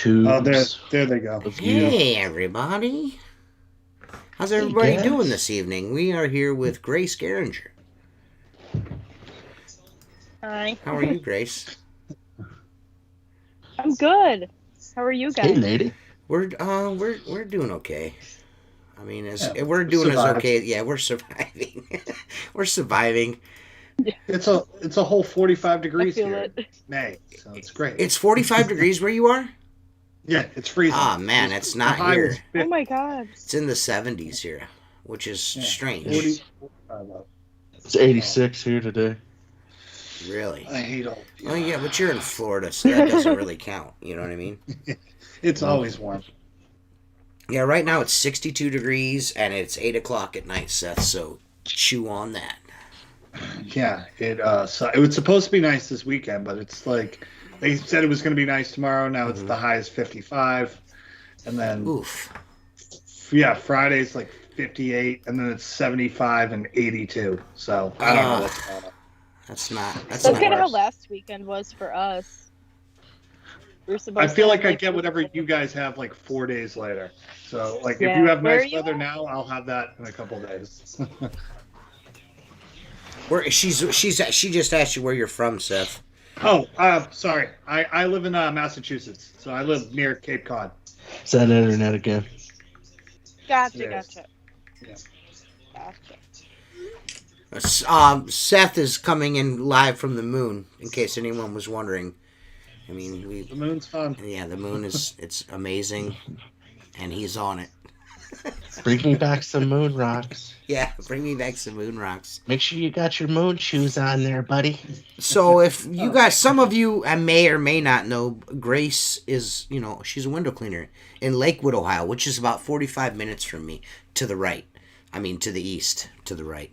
Oh, tubes there they go. of you. Hey, everybody. How's Hey, everybody doing guys. this evening? We are here with Grace Gerengher. Hi. How are you, Grace? I'm good. How are you Hey, guys? lady. We're doing okay. I mean, Yeah, we're doing as survive. okay. Yeah, we're surviving. We're surviving. It's a whole 45 I degrees feel here it. in May, so it's great. It's 45 degrees where you are. Yeah, it's freezing. Ah, man, it's The not high was here. Oh 50. my god. It's in the 70s here, which is Yeah, strange. 40, 45 up. It's 86 here today. Really. I hate all. Oh yeah, but you're in Florida, so that doesn't really count. You know what I mean? It's Well, always warm. Yeah, right now it's 62 degrees and it's 8 o'clock at night, Seth. So chew on that. Yeah, it was supposed to be nice this weekend, but it's like they said it was going to be nice tomorrow. Now it's Mhm. the high is 55, and then Oof. yeah, Friday's like 58, and then it's 75 and 82. So I don't know Ah, what's going on. that's not. That's Look Getting at not. how worse. last weekend was for us. We were I supposed to feel have like I get whatever really you guys have like 4 days later. So like if you Yeah. have Where are nice you weather at? now, I'll have that in a couple days. Where she just asked you where you're from, Seth. Oh, sorry. I live in Massachusetts, so I live near Cape Cod. it's that internet again. Gotcha, It is. gotcha. Yeah. Gotcha. Seth is coming in live from the moon. In case anyone was wondering, I mean, The moon's fun. yeah, the moon it's amazing, and he's on it. Bring me back some moon rocks. Yeah, bring me back some moon rocks. Make sure you got your moon shoes on there, buddy. So if you Oh, guys, some of you may or may not know, Grace is, she's a window cleaner in Lakewood, Ohio, which is about 45 minutes from me to the right. I mean, to the east, to the right.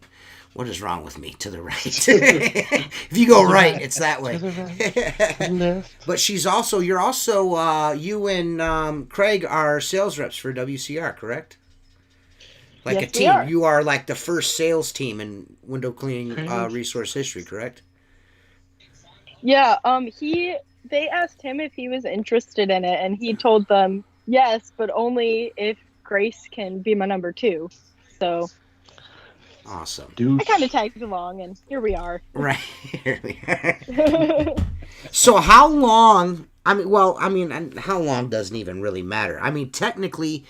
What is wrong with me? To the right. If you go To the right, right. it's that way. To the right. To the left. But you and Craig are sales reps for WCR, correct? Like a Yes, we team. are. You are like the first sales team in window cleaning Craig. resource history, correct? Yeah, they asked him if he was interested in it, and he told them yes, but only if Grace can be my number two. So Awesome. I kind of tagged along, and here we are. Right. Here we are. So how long? And how long doesn't even really matter. I mean, technically,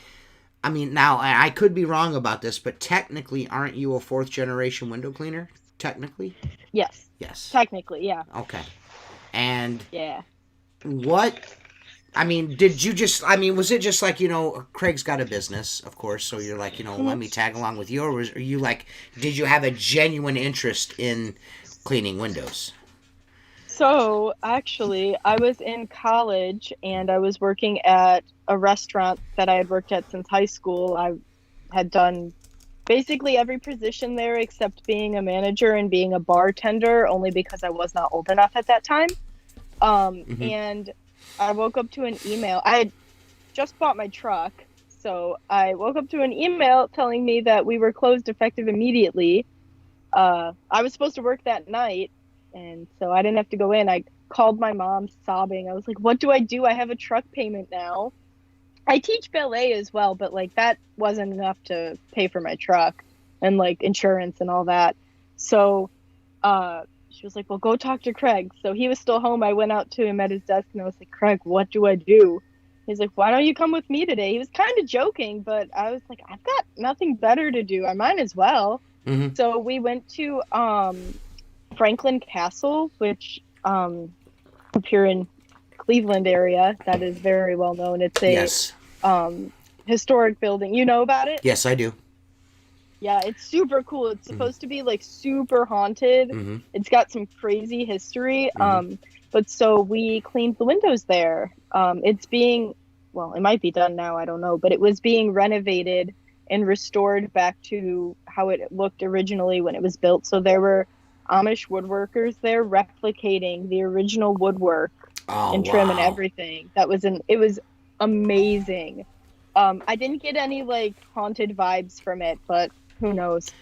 now I could be wrong about this, but technically, aren't you a fourth generation window cleaner? Technically, Yes, yes. technically, yeah. Okay. And Yeah. what? Did you just? Was it just like Craig's got a business, of course, so you're like, let me tag along with you, or are you like, did you have a genuine interest in cleaning windows? So, actually, I was in college and I was working at a restaurant that I had worked at since high school. I had done basically every position there except being a manager and being a bartender, only because I was not old enough at that time. Mm-hmm. And I woke up to an email. I had just bought my truck, so I woke up to an email telling me that we were closed effective immediately. I was supposed to work that night, and so I didn't have to go in. I called my mom sobbing. I was like, what do? I have a truck payment now. I teach ballet as well, but like that wasn't enough to pay for my truck and like insurance and all that. So she was like, well, go talk to Craig. So he was still home. I went out to him at his desk and I was like, Craig, what do I do? He's like, why don't you come with me today? He was kind of joking, but I was like, I've got nothing better to do. I might as well. Mm-hmm. So we went to Franklin Castle, which up here in Cleveland area, that is very well known. It's a Yes. historic building. You know about it? Yes, I do. Yeah, it's super cool. It's supposed to be like super haunted. Mm-hmm. It's got some crazy history. Mhm. But so we cleaned the windows there. It's being, well, it might be done now, I don't know, but it was being renovated and restored back to how it looked originally when it was built. So there were Amish woodworkers there replicating the original woodwork Oh, and trim and wow. everything. It was amazing. I didn't get any like haunted vibes from it, but who knows?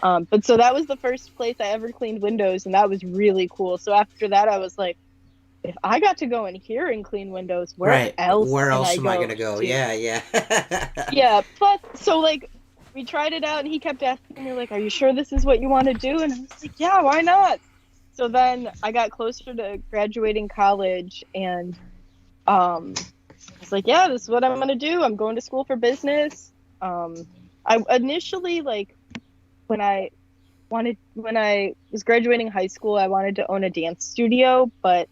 But so that was the first place I ever cleaned windows, and that was really cool. So after that, I was like, if I got to go in here and clean windows, where else Where can else I am I gonna go? to? Yeah. Yeah, plus, so like, we tried it out, and he kept asking me, like, "Are you sure this is what you want to do?" And I was like, "Yeah, why not?" So then I got closer to graduating college, and I was like, "Yeah, this is what I'm gonna do. I'm going to school for business." I initially, like, when I was graduating high school, I wanted to own a dance studio, but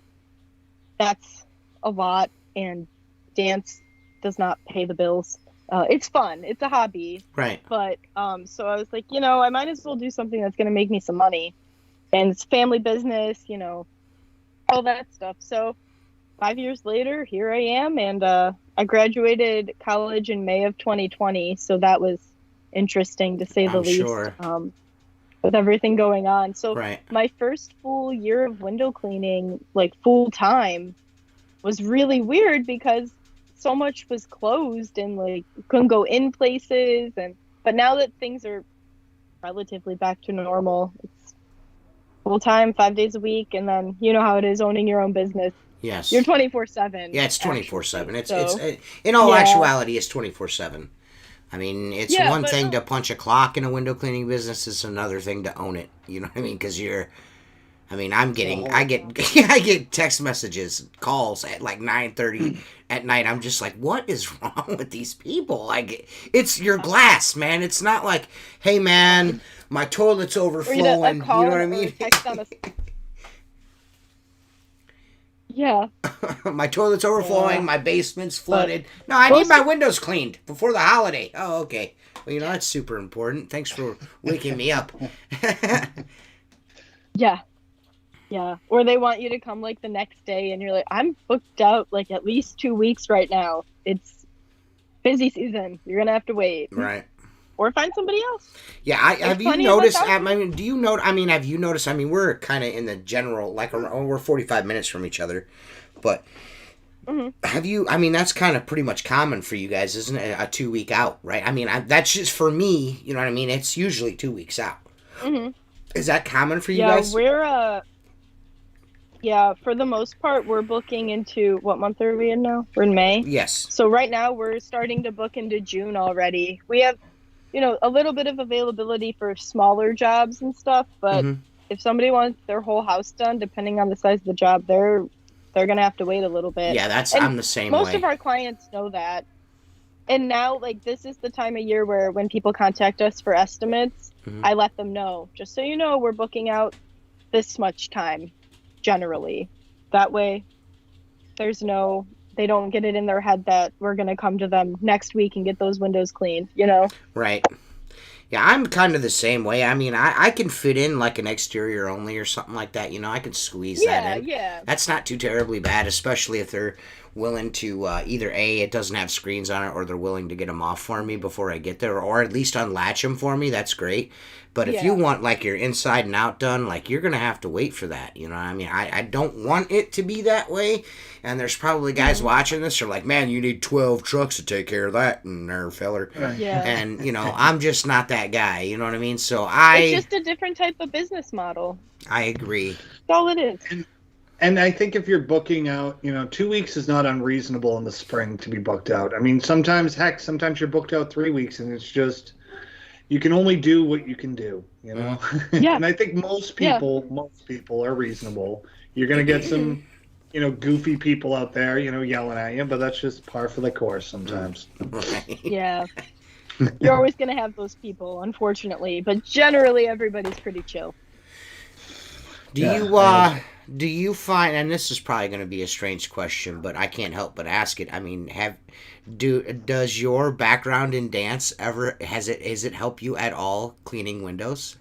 that's a lot, and dance does not pay the bills. It's fun. It's a hobby. Right. But so I was like, I might as well do something that's going to make me some money. And it's family business, all that stuff. So 5 years later, here I am. And I graduated college in May of 2020. So that was interesting, to say the I'm least, sure. with everything going on. So Right. my first full year of window cleaning, like full time, was really weird because so much was closed and like couldn't go in places. But now that things are relatively back to normal, it's full time, 5 days a week, and then you know how it is owning your own business. Yes. You're 24/7. Yeah, it's 24/7. It's so, in all yeah. actuality, it's 24/7. I mean, it's Yeah, one but thing no. to punch a clock in a window cleaning business. It's another thing to own it. You know what I mean? Because I get text messages, calls at like 9:30 at night. I'm just like, what is wrong with these people? Like, it's your glass, man. It's not like, hey, man, my toilet's overflowing. You know what I mean? Text on yeah. My toilet's overflowing. Yeah. My basement's flooded. No, I need my windows cleaned before the holiday. Oh, okay. Well, that's super important. Thanks for waking me up. Yeah. Yeah. Or they want you to come like the next day, and you're like, I'm booked out like at least 2 weeks right now. It's busy season. You're going to have to wait. Right. Or find somebody else. Yeah, have you noticed? Do you know? I mean, have you noticed? I mean, we're kind of in the general, like, we're 45 minutes from each other, but have you? I mean, that's kind of pretty much common for you guys, isn't it? A 2 week out, right? I mean, that's just for me. You know what I mean? It's usually 2 weeks out. Mm-hmm. Is that common for you guys? Yeah, for the most part, we're booking into, what month are we in now? We're in May. Yes. So right now we're starting to book into June already. We have, a little bit of availability for smaller jobs and stuff, but if somebody wants their whole house done, depending on the size of the job, they're going to have to wait a little bit. Yeah, I'm the same way. Most of our clients know that. And now, like, this is the time of year where when people contact us for estimates, I let them know, just so you know, we're booking out this much time, generally. That way, they don't get it in their head that we're going to come to them next week and get those windows cleaned, Right. Yeah, I'm kind of the same way. I mean, I can fit in like an exterior only or something like that. I can squeeze that in. Yeah. That's not too terribly bad, especially if they're willing to either it doesn't have screens on it, or they're willing to get them off for me before I get there, or at least unlatch them for me. That's great. But if you want like your inside and out done, like, you're gonna have to wait for that. I mean, I don't want it to be that way. And there's probably guys watching this who are like, man, you need 12 trucks to take care of that, and there, feller. Yeah. And I'm just not that guy. You know what I mean? So it's just a different type of business model. I agree. That's all it is. And I think if you're booking out, 2 weeks is not unreasonable in the spring to be booked out. I mean, sometimes you're booked out 3 weeks, and it's just, you can only do what you can do, Yeah. And I think most people are reasonable. You're going to get some, goofy people out there, yelling at you, but that's just par for the course sometimes. Right. Yeah. You're always going to have those people, unfortunately, but generally everybody's pretty chill. Do you find, and this is probably going to be a strange question, but I can't help but ask it. I mean, does your background in dance has it helped you at all cleaning windows?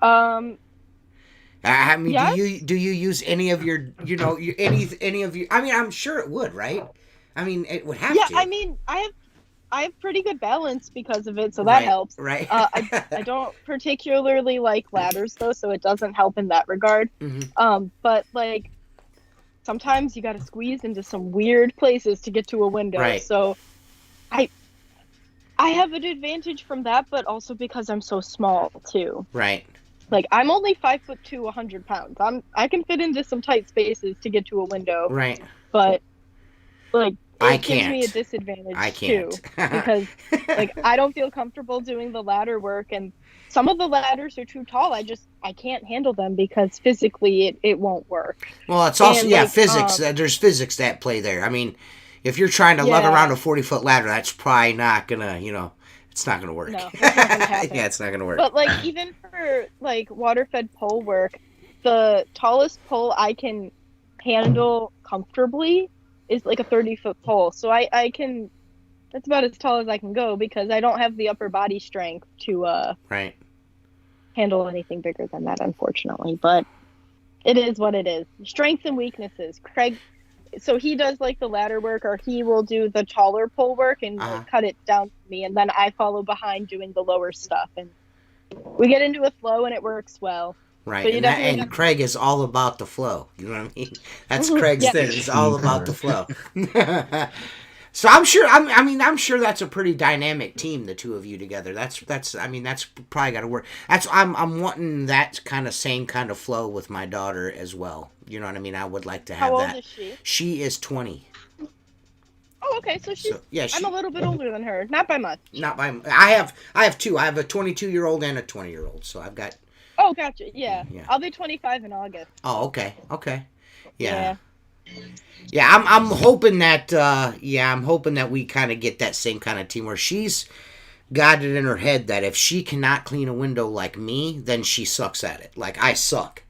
I mean, yes. do you use any of your, any of your? I mean, I'm sure it would, right? I mean, it would have to. Yeah, I mean, I have pretty good balance because of it, so that helps. Right. I don't particularly like ladders though, so it doesn't help in that regard. But like, sometimes you got to squeeze into some weird places to get to a window. Right. So, I have an advantage from that, but also because I'm so small too. Right. Like, I'm only 5'2", 100 pounds. I can fit into some tight spaces to get to a window, Right. but like I it gives me a can't. disadvantage I too, can't. because like I don't feel comfortable doing the ladder work, and some of the ladders are too tall. I can't handle them because physically it won't work. Well, it's also, And yeah, like physics. There's physics that play there. I mean, if you're trying to lug Yeah. around a 40-foot ladder, that's probably not gonna, it's not gonna work. No, it's not gonna happen. Yeah, it's not gonna work. But like even for like water-fed pole work, the tallest pole I can handle comfortably is like a 30-foot pole. So I can, that's about as tall as I can go because I don't have the upper body strength to Right. handle anything bigger than that, unfortunately. But it is what it is. Strengths and weaknesses. Craig, so he does like the ladder work, or he will do the taller pole work and like, cut it down to me, and then I follow behind doing the lower stuff, and we get into a flow and it works well. Right, So you and, definitely have- Craig is all about the flow. You know what I mean? That's Craig's Yeah. thing. He's all about the flow. So I'm sure. I'm sure that's a pretty dynamic team. The two of you together. That's probably got to work. I'm wanting that same kind of flow with my daughter as well. You know what I mean? I would like to have How that. old is she? She is 20. Oh, okay. So she's. So, yeah, I'm a little bit older than her, not by much. Not by. I have two. I have a 22-year-old and a 20-year-old. So I've got. Oh, gotcha. Yeah. Yeah. I'll be 25 in August. Oh, okay. Yeah. Yeah, I'm hoping that. I'm hoping that we kind of get that same kind of team where she's got it in her head that if she cannot clean a window like me, then she sucks at it. Like I suck.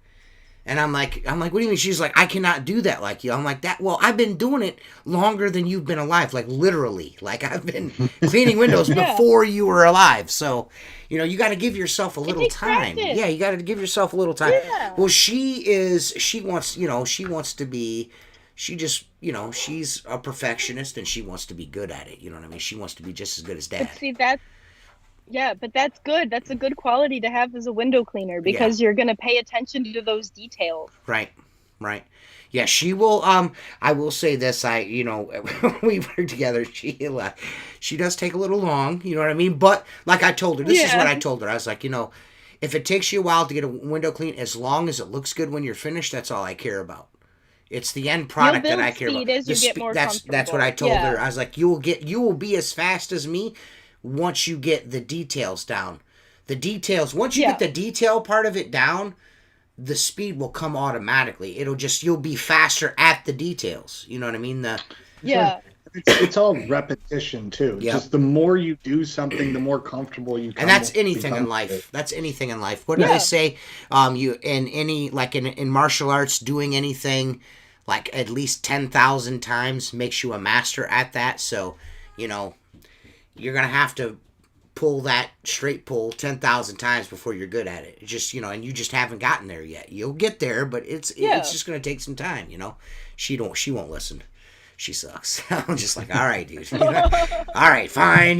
And I'm like, what do you mean? She's like, I cannot do that like you. I'm like, that. Well, I've been doing it longer than you've been alive. Like literally, like I've been cleaning windows Yeah. before you were alive. So, you got to give yourself a little takes time. practice. Yeah, you got to give yourself a little time. Yeah. Well, she wants to be. She just, she's a perfectionist and she wants to be good at it. You know what I mean? She wants to be just as good as Dad. But see, but that's good. That's a good quality to have as a window cleaner because you're going to pay attention to those details. Right. Yeah, she will. I will say this. We were together. She does take a little long. You know what I mean? But like I told her, this is what I told her. I was like, if it takes you a while to get a window clean, as long as it looks good when you're finished, that's all I care about. It's the end product that I care about. As you get more that's what I told her. I was like, you will be as fast as me once you get the details down. The details, once you get the detail part of it down, the speed will come automatically. You'll be faster at the details. You know what I mean? It's all repetition too. Yep. Just the more you do something, the more comfortable you become. And that's anything in life. That's anything in life. What do they say? You in martial arts, doing anything like at least 10,000 times makes you a master at that. So, you're gonna have to pull that straight pull 10,000 times before you're good at it. It's just, and you just haven't gotten there yet. You'll get there, but it's just gonna take some time. She won't listen. She sucks. I'm just like, all right, dude. All right, fine.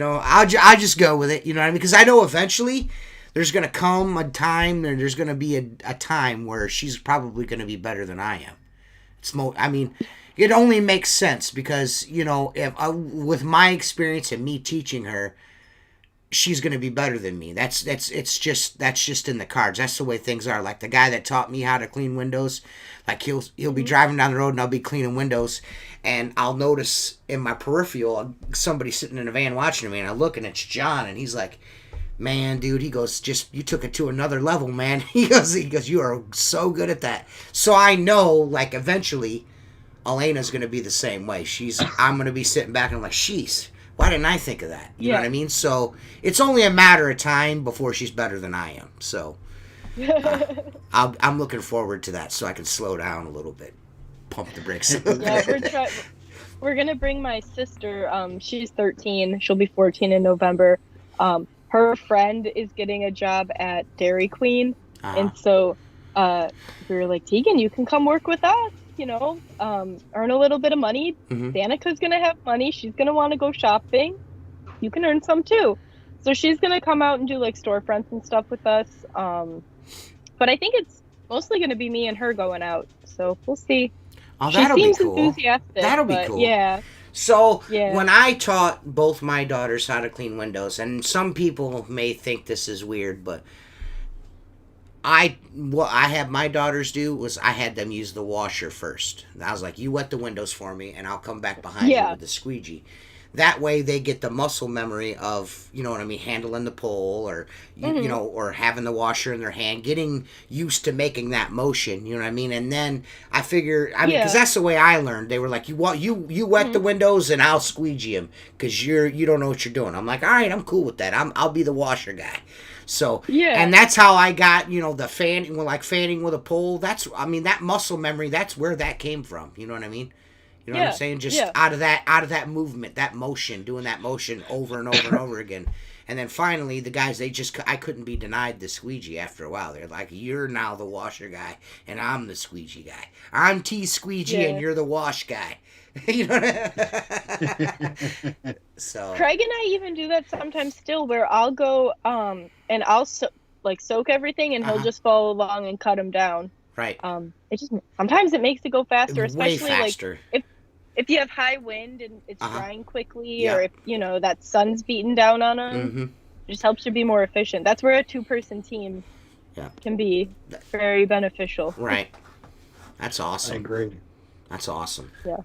I'll just go with it. You know what I mean? Because I know eventually there's going to come a time, there's going to be a time where she's probably going to be better than I am. It only makes sense because, if with my experience and me teaching her, she's going to be better than me. That's just in the cards. That's the way things are. Like the guy that taught me how to clean windows, like he'll be driving down the road and I'll be cleaning windows and I'll notice in my peripheral somebody sitting in a van watching me and I look and it's John and he's like, man, dude, he goes, you took it to another level, man. He goes, you are so good at that. So I know, like, eventually, Elena's going to be the same way. I'm going to be sitting back and I'm like, sheesh, why didn't I think of that? You know what I mean? So it's only a matter of time before she's better than I am. So I'm looking forward to that so I can slow down a little bit, pump the brakes a little bit. We're going to bring my sister. She's 13. She'll be 14 in November. Her friend is getting a job at Dairy Queen. And so we were like, Tegan, you can come work with us, earn a little bit of money. Mm-hmm. Danica's going to have money. She's going to want to go shopping. You can earn some too. So she's going to come out and do like storefronts and stuff with us. But I think it's mostly going to be me and her going out. So we'll see. Oh, that'll be cool. She seems enthusiastic. That'll be cool. Yeah. So, when I taught both my daughters how to clean windows, and some people may think this is weird, but What I had my daughters do was I had them use the washer first. I was like, you wet the windows for me, and I'll come back behind you with the squeegee. That way they get the muscle memory of, you know what I mean, handling the pole or, you know, or having the washer in their hand, getting used to making that motion, you know what I mean? And then I figure, I mean, because that's the way I learned. They were like, you wet the windows and I'll squeegee them because you don't know what you're doing. I'm like, all right, I'm cool with that. I'll be the washer guy. So, and that's how I got, you know, the fanning with a pole. That's, I mean, that muscle memory, that's where that came from. You know what I mean? You know what I'm saying? Just out of that movement, that motion, doing that motion over and over and over again. And then finally, the guys, I couldn't be denied the squeegee after a while. They're like, you're now the washer guy, and I'm the squeegee guy. I'm Squeegee, and you're the wash guy. You know So Craig and I even do that sometimes still, where I'll go and I'll soak everything, and he'll just follow along and cut them down. Right. It just sometimes it makes it go faster, especially way faster. Like if you have high wind and it's drying quickly, or if you know that sun's beating down on them, it just helps you be more efficient. That's where a 2-person team can be very beneficial. Right. That's awesome. I agree. That's awesome. Yeah.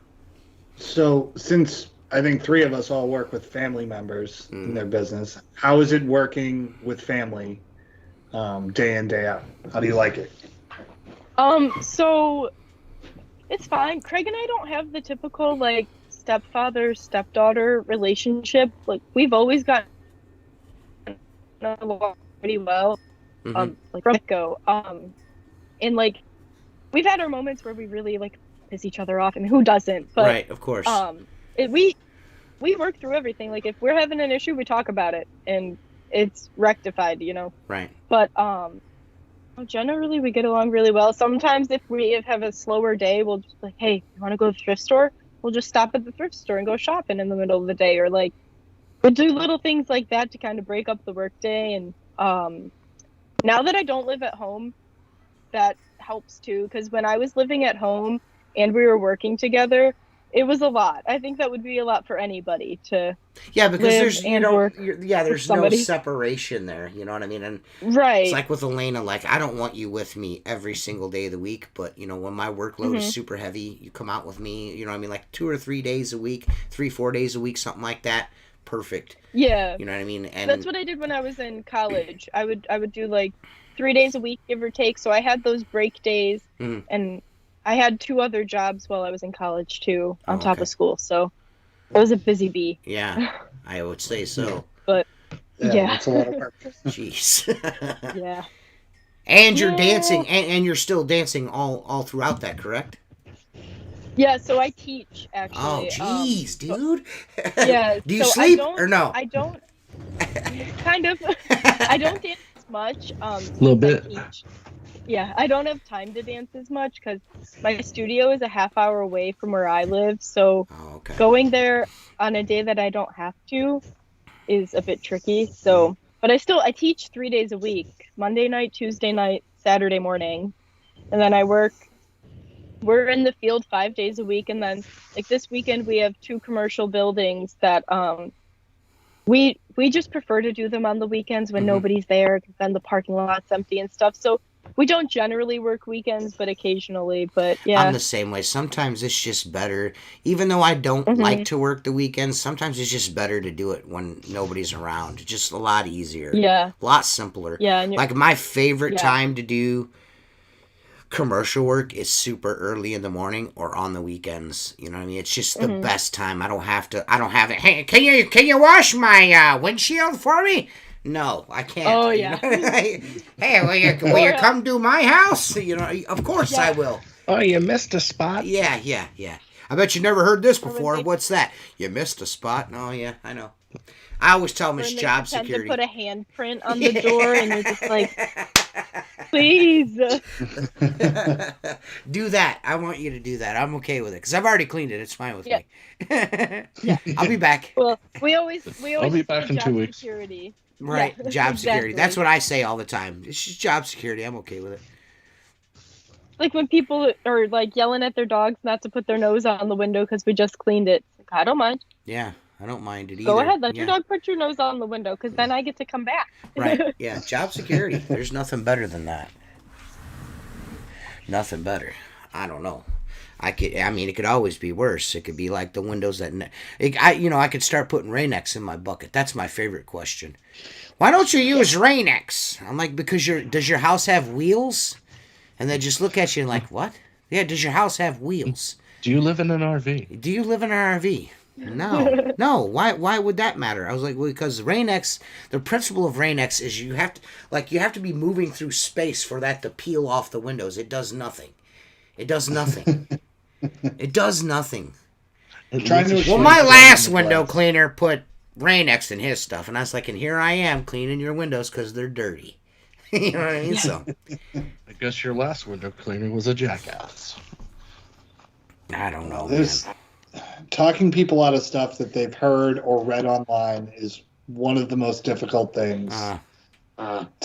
So since I think 3 of us all work with family members in their business, how is it working with family day in, day out? How do you like it? So it's fine. Craig and I don't have the typical like stepfather stepdaughter relationship. Like we've always gotten along pretty well. Like from the go. And like we've had our moments where we really like piss each other off, and who doesn't? But right, of course. We work through everything. Like if we're having an issue, we talk about it, and it's rectified. You know. Right. But generally, we get along really well. Sometimes if we have a slower day, we'll just be like, hey, you want to go to the thrift store? We'll just stop at the thrift store and go shopping in the middle of the day. Or like, we'll do little things like that to kind of break up the workday. And now that I don't live at home, that helps too. Because when I was living at home and we were working together, it was a lot. I think that would be a lot for anybody to because there's there's no separation there. You know what I mean? And it's like with Elena, like I don't want you with me every single day of the week, but you know when my workload is super heavy, you come out with me. You know what I mean? Like 2 or 3 days a week, 3-4 days a week, something like that. Perfect. Yeah. You know what I mean? And that's what I did when I was in college. I would do like 3 days a week, give or take. So I had those break days, and I had 2 other jobs while I was in college too, on top of school. So it was a busy bee. Yeah, I would say so. But it's a lot of work. Jeez. Yeah. And you're dancing, and you're still dancing all throughout that, correct? Yeah, so I teach actually. Oh, jeez, dude. Yeah. Do you sleep or no? I don't. Kind of. I don't dance much. A little bit. Yeah, I don't have time to dance as much because my studio is a half hour away from where I live. So going there on a day that I don't have to is a bit tricky. So, but I teach 3 days a week: Monday night, Tuesday night, Saturday morning, and then I work. We're in the field 5 days a week, and then like this weekend we have 2 commercial buildings that we just prefer to do them on the weekends when nobody's there, because then the parking lot's empty and stuff. So we don't generally work weekends, but occasionally. But yeah, I'm the same way. Sometimes it's just better, even though I don't like to work the weekends. Sometimes it's just better to do it when nobody's around. It's just a lot easier. Yeah, a lot simpler. Yeah, like my favorite time to do commercial work is super early in the morning or on the weekends. You know what I mean? It's just the best time. I don't have it. Hey, can you wash my windshield for me? No, I can't. Oh yeah. You know? Hey, will you come to my house? You know, of course I will. Oh, you missed a spot. Yeah. I bet you never heard this before. What's that? You missed a spot? Oh yeah, I know. I always tell them it's job security. To put a handprint on the door, and you're just like, please. Do that. I want you to do that. I'm okay with it because I've already cleaned it. It's fine with me. Yeah. I'll be back. Well, we always I'll be back in 2 weeks. Security. Right, Yeah, job security. exactly. That's what I say all the time. It's just job security. I'm okay with it. Like when people are like yelling at their dogs not to put their nose on the window because we just cleaned it. Like, I don't mind. Yeah, I don't mind it either. Go ahead, let your dog put your nose on the window because then I get to come back. Right, yeah, job security. There's nothing better than that. Nothing better. I don't know. It could always be worse. It could be like the windows that, I could start putting Rain-X in my bucket. That's my favorite question. Why don't you use Rain-X? I'm like, because does your house have wheels? And they just look at you and like, what? Yeah, does your house have wheels? Do you live in an RV? Do you live in an RV? No. Why would that matter? I was like, well, because Rain-X, the principle of Rain-X is you have to be moving through space for that to peel off the windows. It does nothing. It does nothing. It does nothing. Well, my last window cleaner put Rain-X in his stuff, and I was like, and here I am cleaning your windows because they're dirty. You know what I mean? Yeah. So, I guess your last window cleaner was a jackass. I don't know. Talking people out of stuff that they've heard or read online is one of the most difficult things.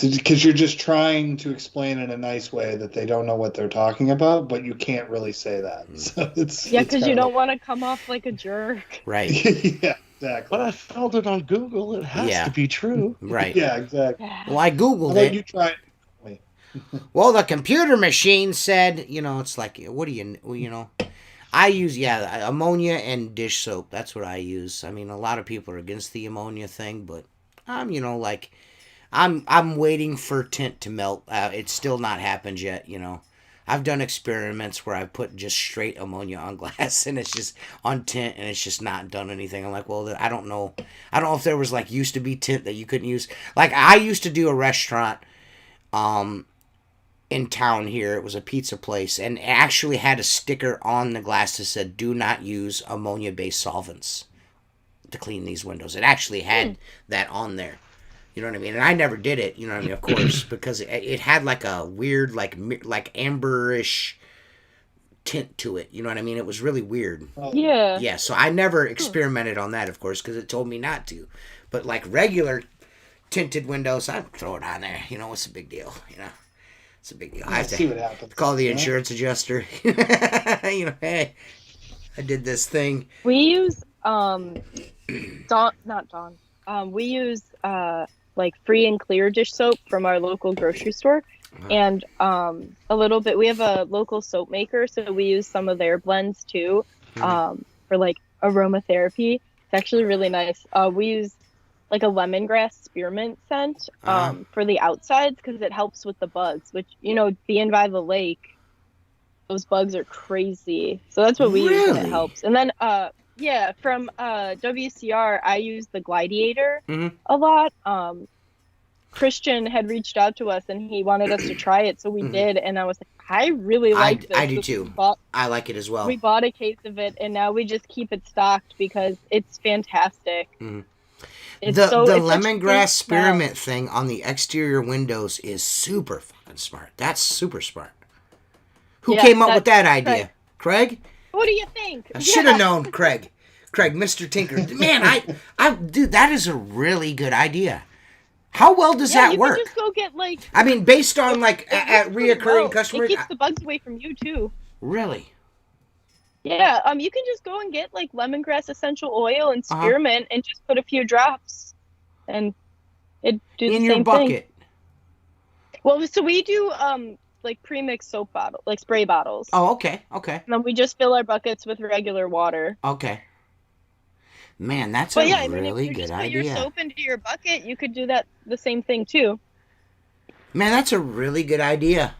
Because you're just trying to explain in a nice way that they don't know what they're talking about, but you can't really say that. So because you don't want to come off like a jerk. Right. Yeah, exactly. But I found it on Google. It has to be true. Right. Yeah, exactly. Well, I Googled it. You try it. Well, the computer machine said, it's like, what do you, I use, ammonia and dish soap. That's what I use. I mean, a lot of people are against the ammonia thing, but I'm waiting for tint to melt. It's still not happened yet, I've done experiments where I put just straight ammonia on glass and it's just on tint and it's just not done anything. I'm like, well, I don't know. I don't know if there was used to be tint that you couldn't use. Like I used to do a restaurant, in town here. It was a pizza place and it actually had a sticker on the glass that said, do not use ammonia-based solvents to clean these windows. It actually had that on there. You know what I mean? And I never did it, of course, because it had like a weird, like amberish tint to it. You know what I mean? It was really weird. Yeah. Yeah, so I never experimented on that, of course, because it told me not to. But like regular tinted windows, I'd throw it on there. What's the big deal? It's a big deal. I have to see what happens. Call the insurance adjuster. Hey, I did this thing. We use we use free and clear dish soap from our local grocery store, and a little bit. We have a local soap maker, so we use some of their blends too, for aromatherapy. It's actually really nice. We use a lemongrass spearmint scent for the outsides because it helps with the bugs, which, being by the lake, those bugs are crazy. So that's what we use and it helps. And then, from WCR, I use the Gladiator a lot. Christian had reached out to us and he wanted us to try it, so we did. And I was like, I really like this. I do too. I like it as well. We bought a case of it and now we just keep it stocked because it's fantastic. The lemongrass spearmint thing on the exterior windows is super fucking smart. That's super smart. Who came up with that idea? Craig? What do you think? I should have known Craig. Craig, Mr. Tinker. Man, dude, that is a really good idea. How well does that work? You can just go get based on at reoccurring customer. It keeps the bugs away from you too. Really? Yeah, you can just go and get lemongrass essential oil and spearmint and just put a few drops, and it do the same thing. In your bucket. Well, so we do pre-mixed soap bottle, spray bottles. Oh, okay. And then we just fill our buckets with regular water. Okay. Man, that's really good idea. If you just put your soap into your bucket, you could do the same thing too. Man, that's a really good idea.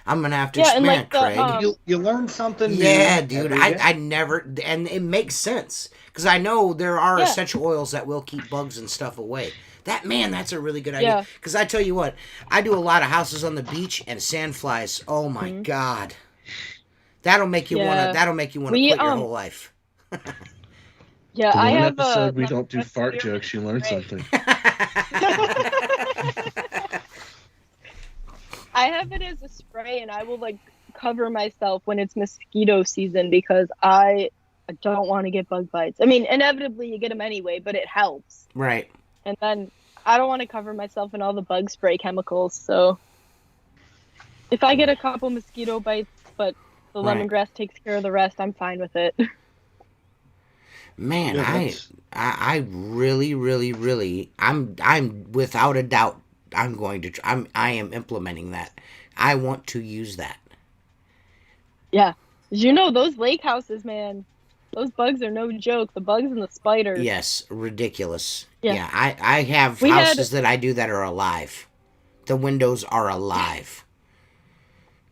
I'm gonna have to experiment, Craig. You learn something. Yeah, dude. I never, and it makes sense because I know there are essential oils that will keep bugs and stuff away. That's a really good idea. Because I tell you what, I do a lot of houses on the beach and sandflies. Oh my god, that'll make you wanna. That'll make you wanna quit your whole life. Yeah, I have episode we don't do fart jokes. You learn something. I have it as a spray, and I will cover myself when it's mosquito season because I don't want to get bug bites. I mean, inevitably you get them anyway, but it helps. Right. And then I don't want to cover myself in all the bug spray chemicals, so if I get a couple mosquito bites, but the lemongrass takes care of the rest, I'm fine with it. Man, I really, really, really, I'm without a doubt. I am implementing that. I want to use that. Yeah. You know, those lake houses, man, those bugs are no joke. The bugs and the spiders. Yes, ridiculous. Yeah. Yeah, I have We had- houses that I do that are alive. The windows are alive.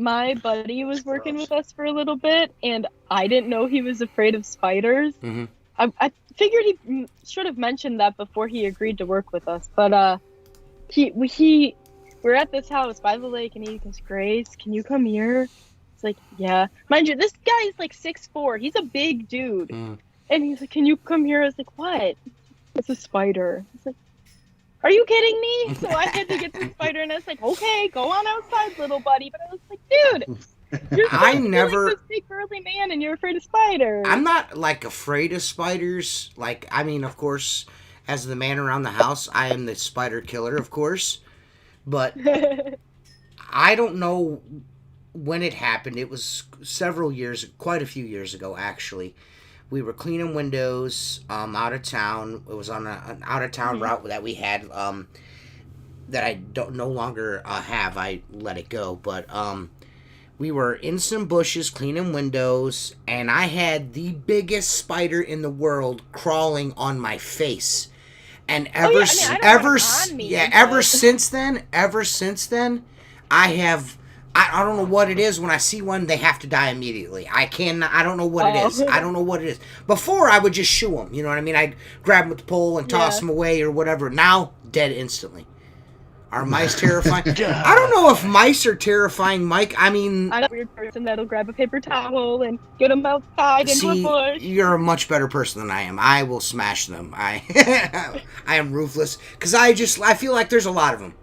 My buddy was working with us for a little bit, and I didn't know he was afraid of spiders. hmm I figured he should have mentioned that before he agreed to work with us. But we're at this house by the lake, and he goes, "Grace, can you come here?" It's like, "Yeah." Mind you, this guy is like 6'4". He's a big dude, Mm. and he's like, "Can you come here?" I was like, "What?" "It's a spider." He's like, "Are you kidding me?" So I had to get the spider, and I was like, "Okay, go on outside, little buddy." But I was like, "Dude, you're I supposed to be never- like this big burly man, and you're afraid of spiders." I'm not like afraid of spiders. Like, I mean, of course, as the man around the house, I am the spider killer, of course. But I don't know when it happened. It was several years, quite a few years ago, actually. We were cleaning windows out of town. It was on an out of town route that we had that I don't no longer have. I let it go, but we were in some bushes cleaning windows, and I had the biggest spider in the world crawling on my face. And I don't want it on me, ever but- since then, I don't know what it is. When I see one, they have to die immediately. I don't know what it is. I don't know what it is. Before, I would just shoo them. You know what I mean? I'd grab them with the pole and toss them away or whatever. Now, dead instantly. Are mice terrifying? I don't know if mice are terrifying, Mike. I mean, I'm a weird person that'll grab a paper towel and get them outside into a see, bush. you're a much better person than I am. I will smash them. I am ruthless because I feel like there's a lot of them.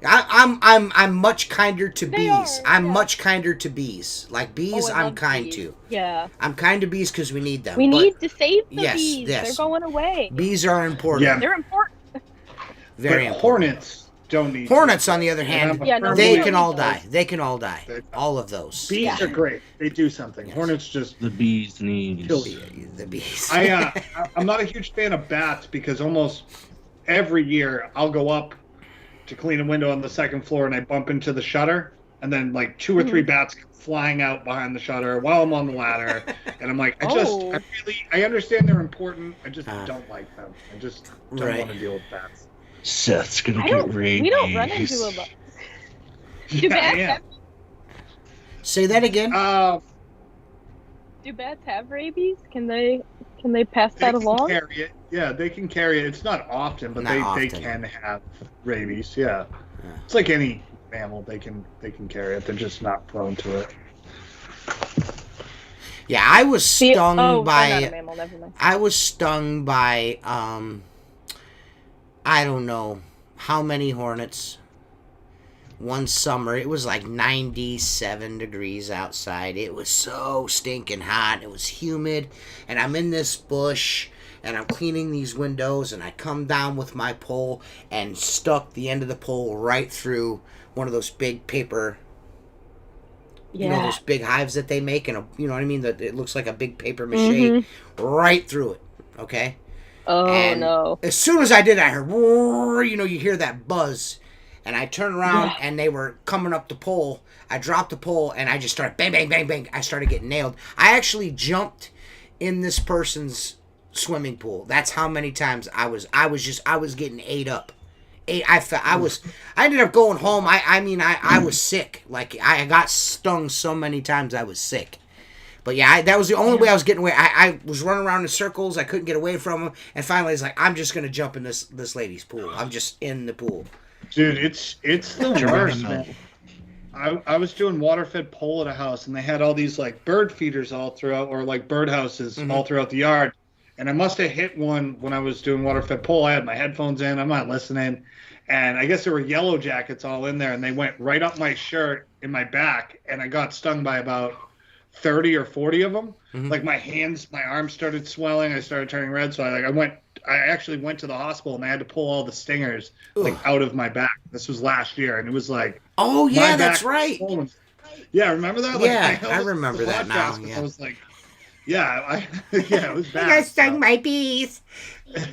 I'm much kinder to They bees. are, I'm yeah. much kinder to bees. Like bees, I I'm love kind bees. to. Yeah. I'm kind to bees because we need them. We but need to save the yes, bees. yes. They're going away. bees are important. Yeah. They're important. Very But important. hornets don't need Hornets, to. on the other hand, I'm a Yeah, no, firm they don't can need all those. die. They can all die. They- All of those. Bees Yeah. are great. They do something. Yes. Hornets just The bee's knees. kill The, you. the bees. I'm not a huge fan of bats because almost every year I'll go up to clean a window on the second floor and I bump into the shutter and then like 2 or 3 bats come flying out behind the shutter while I'm on the ladder and I'm like, Oh. I understand they're important. I just Uh, don't like them. I just don't right. want to deal with bats. Seth's gonna I get don't. rabies. We don't run into a lot. Do bats Yeah, have, Say that again. yeah. do bats have rabies? Can they pass They that can along? carry it. Yeah, they can carry it. It's not often, but Not they often. can have rabies. Yeah. Yeah. It's like any mammal. They can carry it. They're just not prone to it. Yeah, I was stung they're not a by. mammal. Never mind. I was stung by. I don't know how many hornets. One summer, it was like 97 degrees outside. It was so stinking hot. It was humid, and I'm in this bush, and I'm cleaning these windows, and I come down with my pole and stuck the end of the pole right through one of those big paper, you know, Yeah. those big hives that they make, and you know what I mean? That it looks like a big paper mache, Mhm. right through it. Okay. Oh And no. As soon as I did, I heard, "Roar," you know, you hear that buzz. And I turned around, Yeah. and they were coming up the pole. I dropped the pole, and I just started bang, bang, bang, bang. I started getting nailed. I actually jumped in this person's swimming pool. That's how many times I was getting ate up. I ended up going home. I was sick. Like, I got stung so many times I was sick. But yeah, that was the only way I was getting away. I was running around in circles. I couldn't get away from them. And finally, I was like, I'm just going to jump in this lady's pool. I'm just in the pool. Dude, it's the worst, man. I was doing water-fed pole at a house, and they had all these like bird feeders all throughout, or like bird houses all throughout the yard. And I must have hit one when I was doing water-fed pole. I had my headphones in. I'm not listening. And I guess there were yellow jackets all in there, and they went right up my shirt in my back, and I got stung by about 30 or 40 of them. Like my arms started swelling. I started turning red. So I actually went to the hospital, and I had to pull all the stingers like out of my back. This was last year, and it was like, Oh, my yeah, that's back right. was swollen. Yeah, remember that? Yeah, my I elbows remember were that now, podcast, yeah. I was like, yeah, it was bad. I got stung by bees.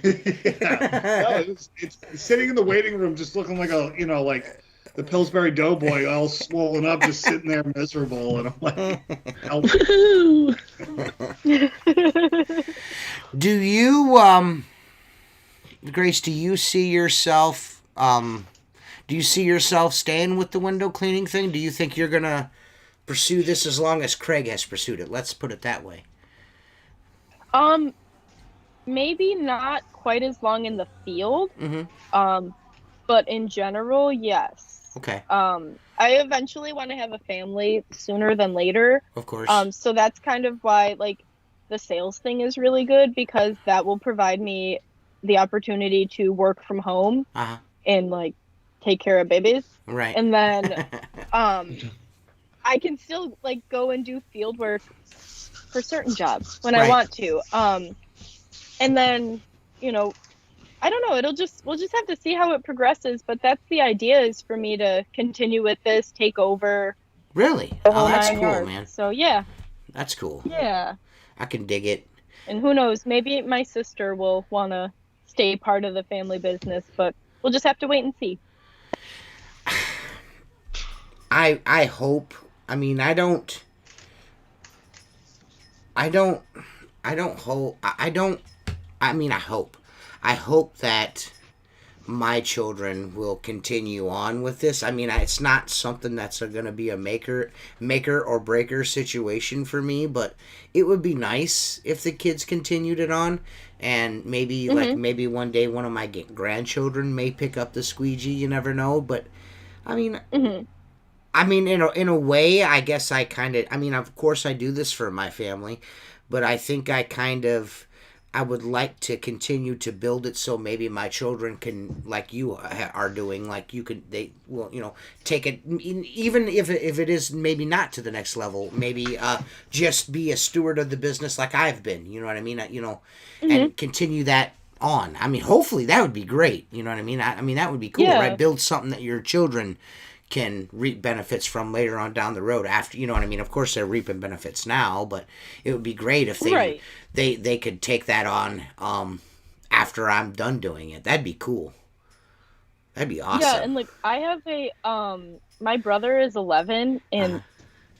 Yeah. No, it's sitting in the waiting room, just looking like a, the Pillsbury Doughboy all swollen up, just sitting there miserable, and I'm like, help. Do you, Grace, do you see yourself staying with the window cleaning thing? Do you think you're going to pursue this as long as Craig has pursued it? Let's put it that way. Maybe not quite as long in the field. Mm-hmm. But in general, yes. Okay. I eventually want to have a family sooner than later. Of course. So that's kind of why, like, the sales thing is really good, because that will provide me the opportunity to work from home and, like, take care of babies. Right. And then I can still, like, go and do field work for certain jobs when I want to. And then, you know, I don't know, we'll just have to see how it progresses, but that's the idea, is for me to continue with this, take over. Really? Oh, that's cool, man. So, yeah. That's cool. Yeah. I can dig it. And who knows, maybe my sister will want to stay part of the family business, but we'll just have to wait and see. I hope. I mean, I don't hope. I hope. I hope that my children will continue on with this. I mean, it's not something that's going to be a maker or breaker situation for me, but it would be nice if the kids continued it on, and maybe maybe one day one of my grandchildren may pick up the squeegee. You never know, but I mean, in a way, I guess of course I do this for my family, but I think I would like to continue to build it so maybe my children can, like you are doing, like they will, take it, even if it is maybe not to the next level, maybe just be a steward of the business like I've been, you know what I mean? And continue that on. I mean, hopefully that would be great, you know what I mean? I mean, that would be cool, right? Build something that your children can reap benefits from later on down the road after, you know what I mean? Of course they're reaping benefits now, but it would be great if they could take that on after I'm done doing it. That'd be cool. That'd be awesome. Yeah, and like I have my brother is 11, and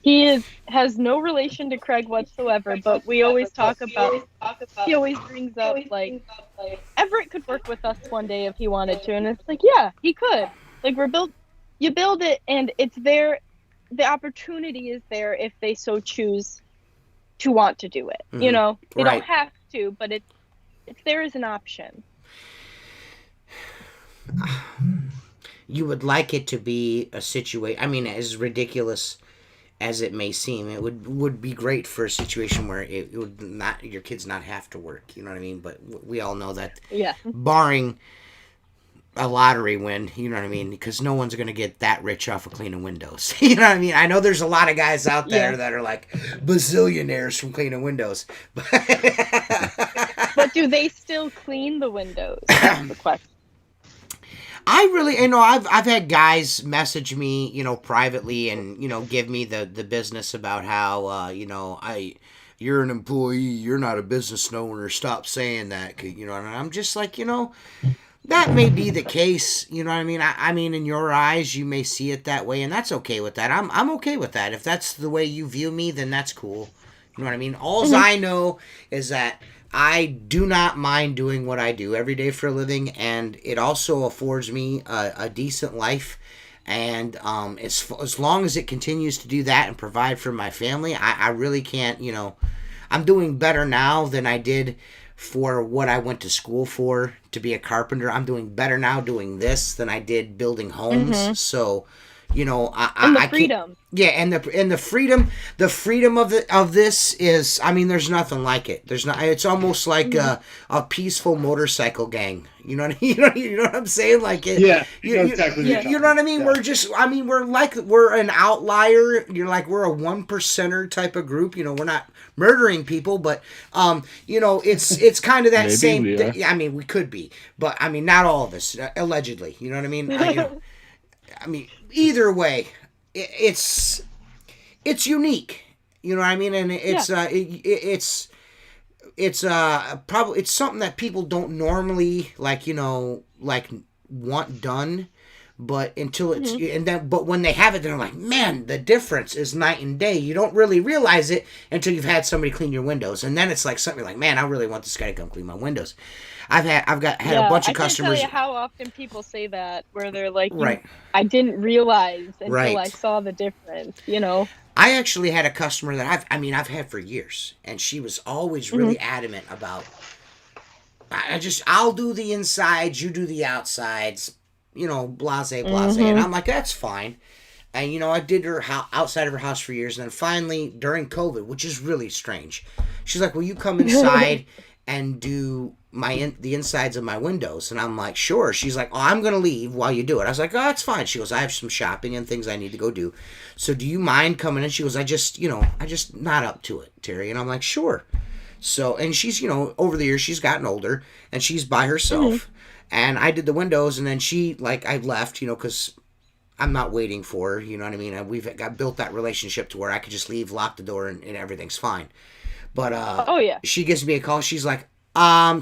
he has no relation to Craig whatsoever, but we always talk about, he always brings up like Everett could work with us one day if he wanted to, and it's like, yeah, he could. Like, you build it, and it's there. The opportunity is there if they so choose to want to do it. You know, they don't have to, but it's there as an option. You would like it to be a situation. I mean, as ridiculous as it may seem, it would be great for a situation where it would not, your kids not have to work. You know what I mean? But we all know that. Yeah. Barring a lottery win, you know what I mean? Because no one's going to get that rich off of cleaning windows. You know what I mean? I know there's a lot of guys out there that are like bazillionaires from cleaning windows. But do they still clean the windows? That's the question. I really, I've had guys message me, privately and, give me the business about how, you're an employee, you're not a business owner, stop saying that, and I'm just like, that may be the case, you know what I mean? I mean, in your eyes, you may see it that way, and that's okay with that. I'm okay with that. If that's the way you view me, then that's cool. You know what I mean? All I know is that I do not mind doing what I do every day for a living, and it also affords me a decent life. And as long as it continues to do that and provide for my family, I really can't, I'm doing better now than I did for what I went to school for, to be a carpenter. I'm doing better now doing this than I did building homes. So, I freedom. And the freedom of this is, I mean, there's nothing like it. It's almost like a peaceful motorcycle gang. You know what I'm saying? Like it. Yeah. You know what I mean? Yeah. We're an outlier. We're a 1%er type of group. We're not murdering people, but it's kind of that Maybe same we thing. I mean, we could be, but I mean, not all of us, allegedly. You know what I mean? I mean, either way, it's unique. You know what I mean? And it's something that people don't normally want done, But until it's but when they have it, they're like, man, the difference is night and day. You don't really realize it until you've had somebody clean your windows, and then it's like something like, man, I really want this guy to come clean my windows. I've had a bunch of customers. I can't tell you how often people say that, where they're like, Right. I didn't realize until Right. I saw the difference. I actually had a customer that I've had for years, and she was always really adamant about, I'll do the insides, you do the outsides, blase, and I'm like, that's fine. And I did her outside of her house for years, and then finally during COVID, which is really strange, she's like, will you come inside and do the insides of my windows? And I'm like, sure. She's like, oh, I'm gonna leave while you do it. I was like, oh, that's fine. She goes, I have some shopping and things I need to go do, so do you mind coming in? She goes, I just not up to it, Terry. And I'm like, sure. So, and she's, over the years she's gotten older and she's by herself, and I did the windows, and then she, like, I left, because I'm not waiting for her, you know what I mean? We've built that relationship to where I could just leave, lock the door, and everything's fine. But she gives me a call. She's like,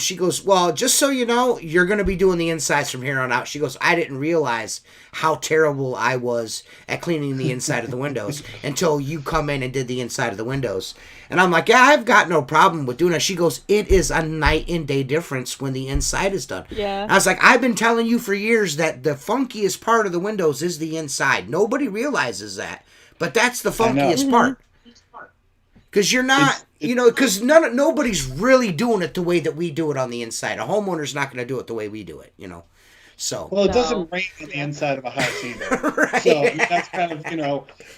she goes, well, just so you know, you're going to be doing the insides from here on out. She goes, I didn't realize how terrible I was at cleaning the inside of the windows until you come in and did the inside of the windows. And I'm like, yeah, I've got no problem with doing that. She goes, it is a night and day difference when the inside is done. Yeah. I was like, I've been telling you for years that the funkiest part of the windows is the inside. Nobody realizes that, but that's the funkiest part. Because you're not, because nobody's really doing it the way that we do it on the inside. A homeowner's not going to do it the way we do it, So. Well, it doesn't rain on the inside of a house either. Right. So that's kind of,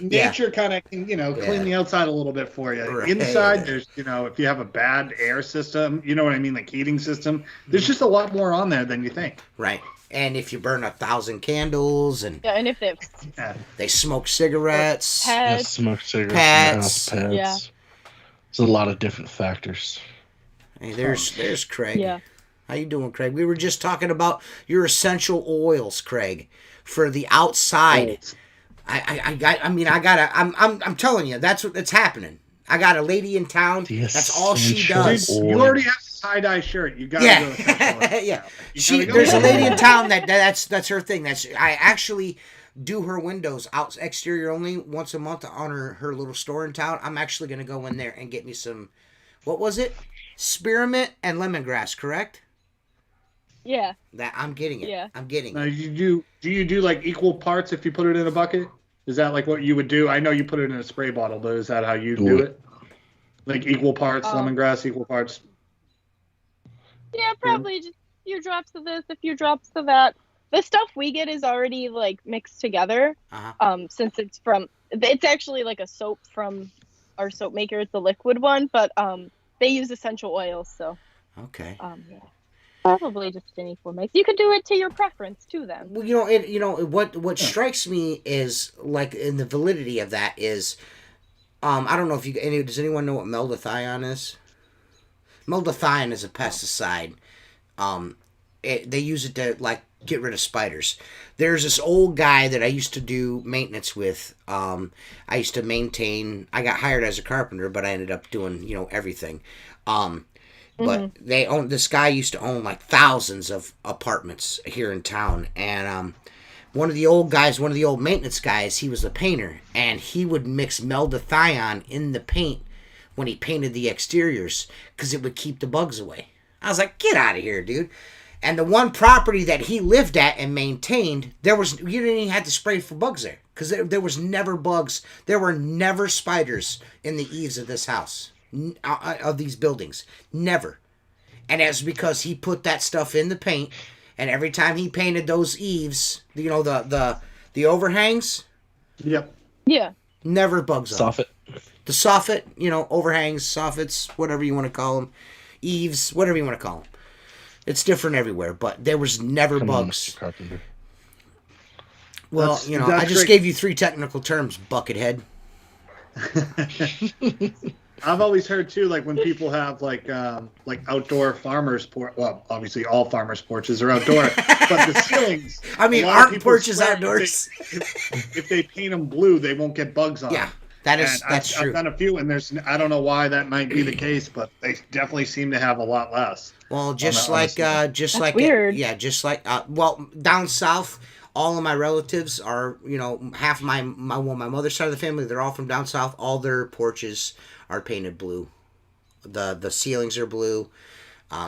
nature kind of can, clean the outside a little bit for you. Right. Inside, there's, if you have a bad air system, you know what I mean, like heating system, there's just a lot more on there than you think. Right. And if you burn 1,000 candles and if they smoke cigarettes, pets, smoke cigarettes, pets. Yeah. There's a lot of different factors. Hey, there's Craig. Yeah. How you doing, Craig? We were just talking about your essential oils, Craig, for the outside. I'm telling you, that's happening. I got a lady in town. That's all she does. Dude, you already have a tie-dye shirt. You got to go essential oils. Yeah. There's a lady in town that's her thing. I actually do her windows out exterior only once a month on her little store in town. I'm actually going to go in there and get me some, what was it? Spearmint and lemongrass, correct? Yeah. That I'm getting it. Yeah. I'm getting Now, it. do you do like equal parts if you put it in a bucket? Is that like what you would do? I know you put it in a spray bottle, but is that how you do it? Like equal parts lemongrass, equal parts? Yeah, probably just a few drops of this, a few drops of that. The stuff we get is already like mixed together. Since it's actually like a soap from our soap maker. It's the liquid one, but they use essential oils, so. Okay. Yeah. Probably just an equal mix. You could do it to your preference too, then. Well, what strikes me is, like, in the validity of that is, I don't know if does anyone know what meldothion is? Meldothion is a pesticide. They use it to, like, get rid of spiders. There's this old guy that I used to do maintenance with. I used to maintain. I got hired as a carpenter, but I ended up doing everything. But this guy used to own like thousands of apartments here in town, and one of the old maintenance guys, he was the painter, and he would mix meldothion in the paint when he painted the exteriors because it would keep the bugs away. I was like, get out of here, dude. And the one property that he lived at and maintained, you didn't even have to spray for bugs there because there was never bugs. There were never spiders in the eaves of this house, of these buildings. Never. And that's because he put that stuff in the paint, and every time he painted those eaves, the overhangs. Yep. Yeah. Never bugs on. Soffit. The soffit, overhangs, soffits, whatever you want to call them, eaves, whatever you want to call them. It's different everywhere, but there was never bugs. Carpenter. Well, I just gave you 3 technical terms, buckethead. I've always heard too, like when people have like outdoor farmers porch. Well, obviously all farmers porches are outdoor, but the ceilings. I mean, aren't porches outdoors? If they paint them blue, they won't get bugs on. Yeah, them. that's true. I've done a few, and I don't know why that might be the case, but they definitely seem to have a lot less. Well, weird. well, down south, all of my relatives are, you know, half my mother's side of the family, they're all from down south. All their porches are painted blue. The ceilings are blue.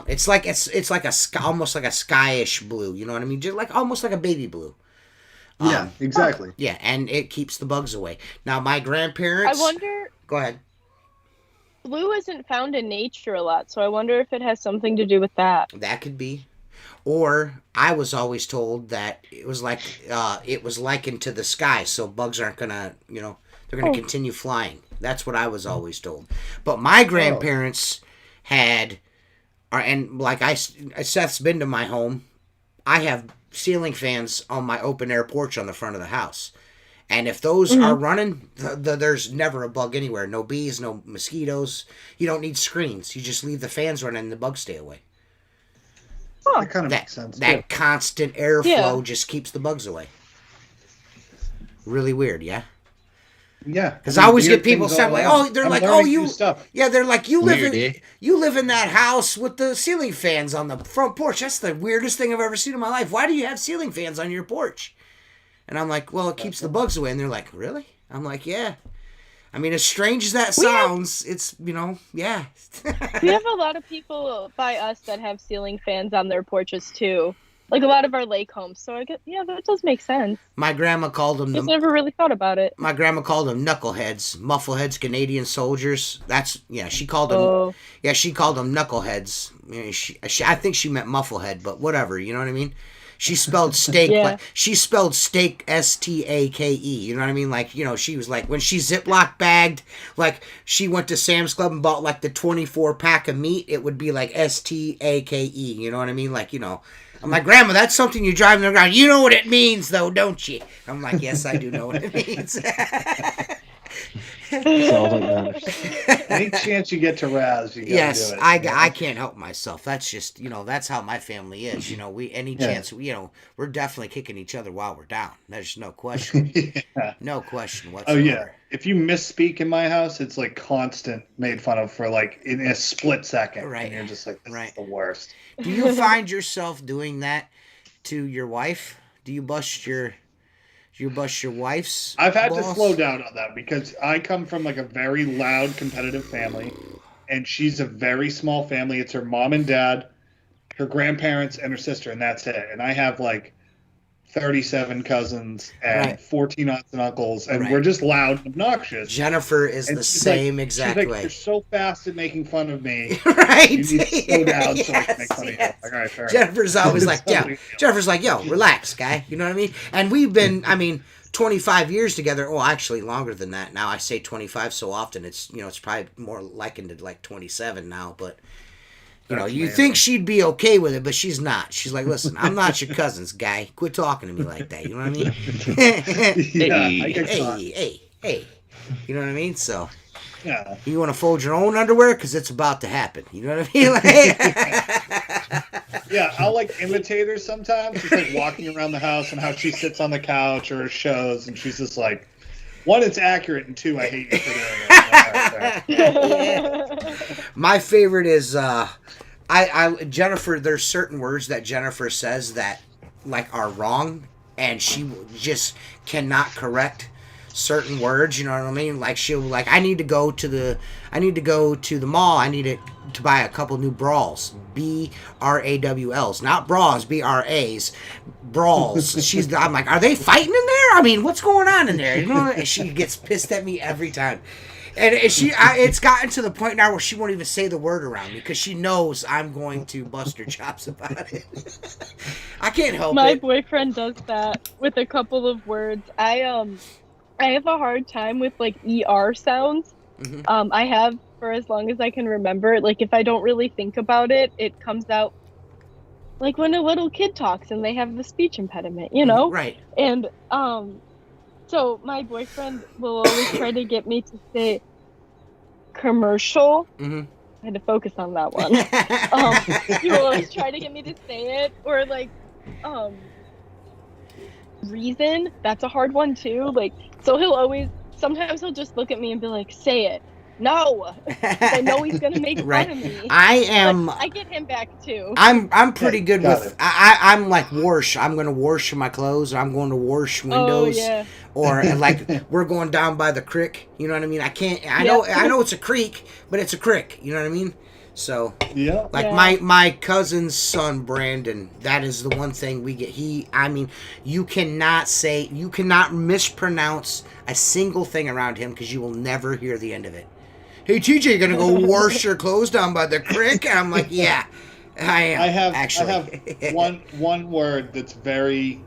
It's like almost like a skyish blue. You know what I mean? Just like almost like a baby blue. Yeah, exactly. Yeah, and it keeps the bugs away. Now my grandparents. I wonder. Go ahead. Blue isn't found in nature a lot, so I wonder if it has something to do with that. That could be. Or I was always told that it was likened to the sky, so bugs aren't gonna, you know, they're gonna continue flying. That's what I was always told. But my grandparents had, and like Seth's been to my home. I have ceiling fans on my open air porch on the front of the house. And if those are running, there's never a bug anywhere. No bees, no mosquitoes. You don't need screens. You just leave the fans running and the bugs stay away. That kind of makes sense. That constant airflow just keeps the bugs away. Really weird, yeah? Yeah. Because I always get people saying, like, oh, they're like, oh, you. Stuff. Yeah, they're like, you live Weird, you live in that house with the ceiling fans on the front porch. That's the weirdest thing I've ever seen in my life. Why do you have ceiling fans on your porch? And I'm like, well, it keeps the bugs away. And they're like, really? I'm like, yeah. I mean, as strange as that sounds, it's, you know, yeah. We have a lot of people by us that have ceiling fans on their porches too. Like a lot of our lake homes. So I guess, yeah, that does make sense. My grandma called them. Just never really thought about it. My grandma called them knuckleheads, muffleheads, Canadian soldiers. That's she called them. Oh. Yeah, she called them knuckleheads. I think she meant mufflehead, but whatever. You know what I mean? She spelled steak. She spelled steak Stake. You know what I mean? Like, you know, she was like, when she Ziploc bagged, like she went to Sam's Club and bought like the 24 pack of meat, it would be like Stake. You know what I mean? Like, you know, I'm like, Grandma, that's something you drive in the ground. You know what it means, though, don't you? I'm like, yes, I do know what it means. Any chance you get to Raz, you gotta do it. I can't help myself. That's just, you know, that's how my family is. You know, chance, you know, we're definitely kicking each other while we're down. There's no question. No question whatsoever. Oh yeah. If you misspeak in my house, it's like constant made fun of for like in a split second. Right. And you're just like, this is the worst. Do you find yourself doing that to your wife? Do you bust your wife's I've had boss? to slow down on that because I come from like a very loud competitive family and she's a very small family. It's her mom and dad, her grandparents, and her sister, and that's it. And I have like 37 cousins and 14 aunts and uncles, and we're just loud and obnoxious. Jennifer is the same exact way. You're so fast at making fun of me. Right. You need to slow down so I can make fun of you. Like, all right, fair Jennifer's enough. always like, Jennifer's like, yo, relax, guy. You know what I mean? And we've been, 25 years together. Well, actually longer than that. Now I say 25 so often. It's, you know, it's probably more likened to like 27 now, but you know, you think she'd be okay with it, but she's not. She's like, listen, I'm not your cousin's guy. Quit talking to me like that. You know what I mean? Hey. You know what I mean? So, you want to fold your own underwear? Because it's about to happen. You know what I mean? Yeah, I'll like imitate her sometimes. She's like walking around the house and how she sits on the couch or shows, and she's just like, one, it's accurate, and two, I hate you for doing it. My favorite is Jennifer. There's certain words that Jennifer says that like are wrong, and she just cannot correct certain words. You know what I mean? Like she'll like, I need to go to the mall. I need to buy a couple new brawls. BRAWLs, not bras. BRAs, brawls. I'm like, are they fighting in there? I mean, what's going on in there? You know, and she gets pissed at me every time. And it's gotten to the point now where she won't even say the word around me because she knows I'm going to bust her chops about it. I can't help it. My boyfriend does that with a couple of words. I have a hard time with like ER sounds. Mm-hmm. I have for as long as I can remember. Like if I don't really think about it, it comes out like when a little kid talks and they have the speech impediment, you know? Right. And so my boyfriend will always try to get me to say commercial. Mm-hmm. I had to focus on that one. He will always try to get me to say it, or like reason. That's a hard one too. Like, so sometimes he'll just look at me and be like, say it. No, 'cause I know he's gonna make Right. fun of me. I am. But I get him back too. I'm pretty good got with it. I'm like wash. I'm gonna wash my clothes. I'm going to wash Oh windows. yeah. Or like we're going down by the creek. You know what I mean? I can't. I Yeah. know it's a creek, but it's a creek. You know what I mean? So Yeah. like Yeah. my cousin's son Brandon. That is the one thing we get. I mean, you cannot mispronounce a single thing around him because you will never hear the end of it. Hey TJ, you gonna go wash your clothes down by the creek? And I'm like, yeah, I am. I have actually. one word that's very.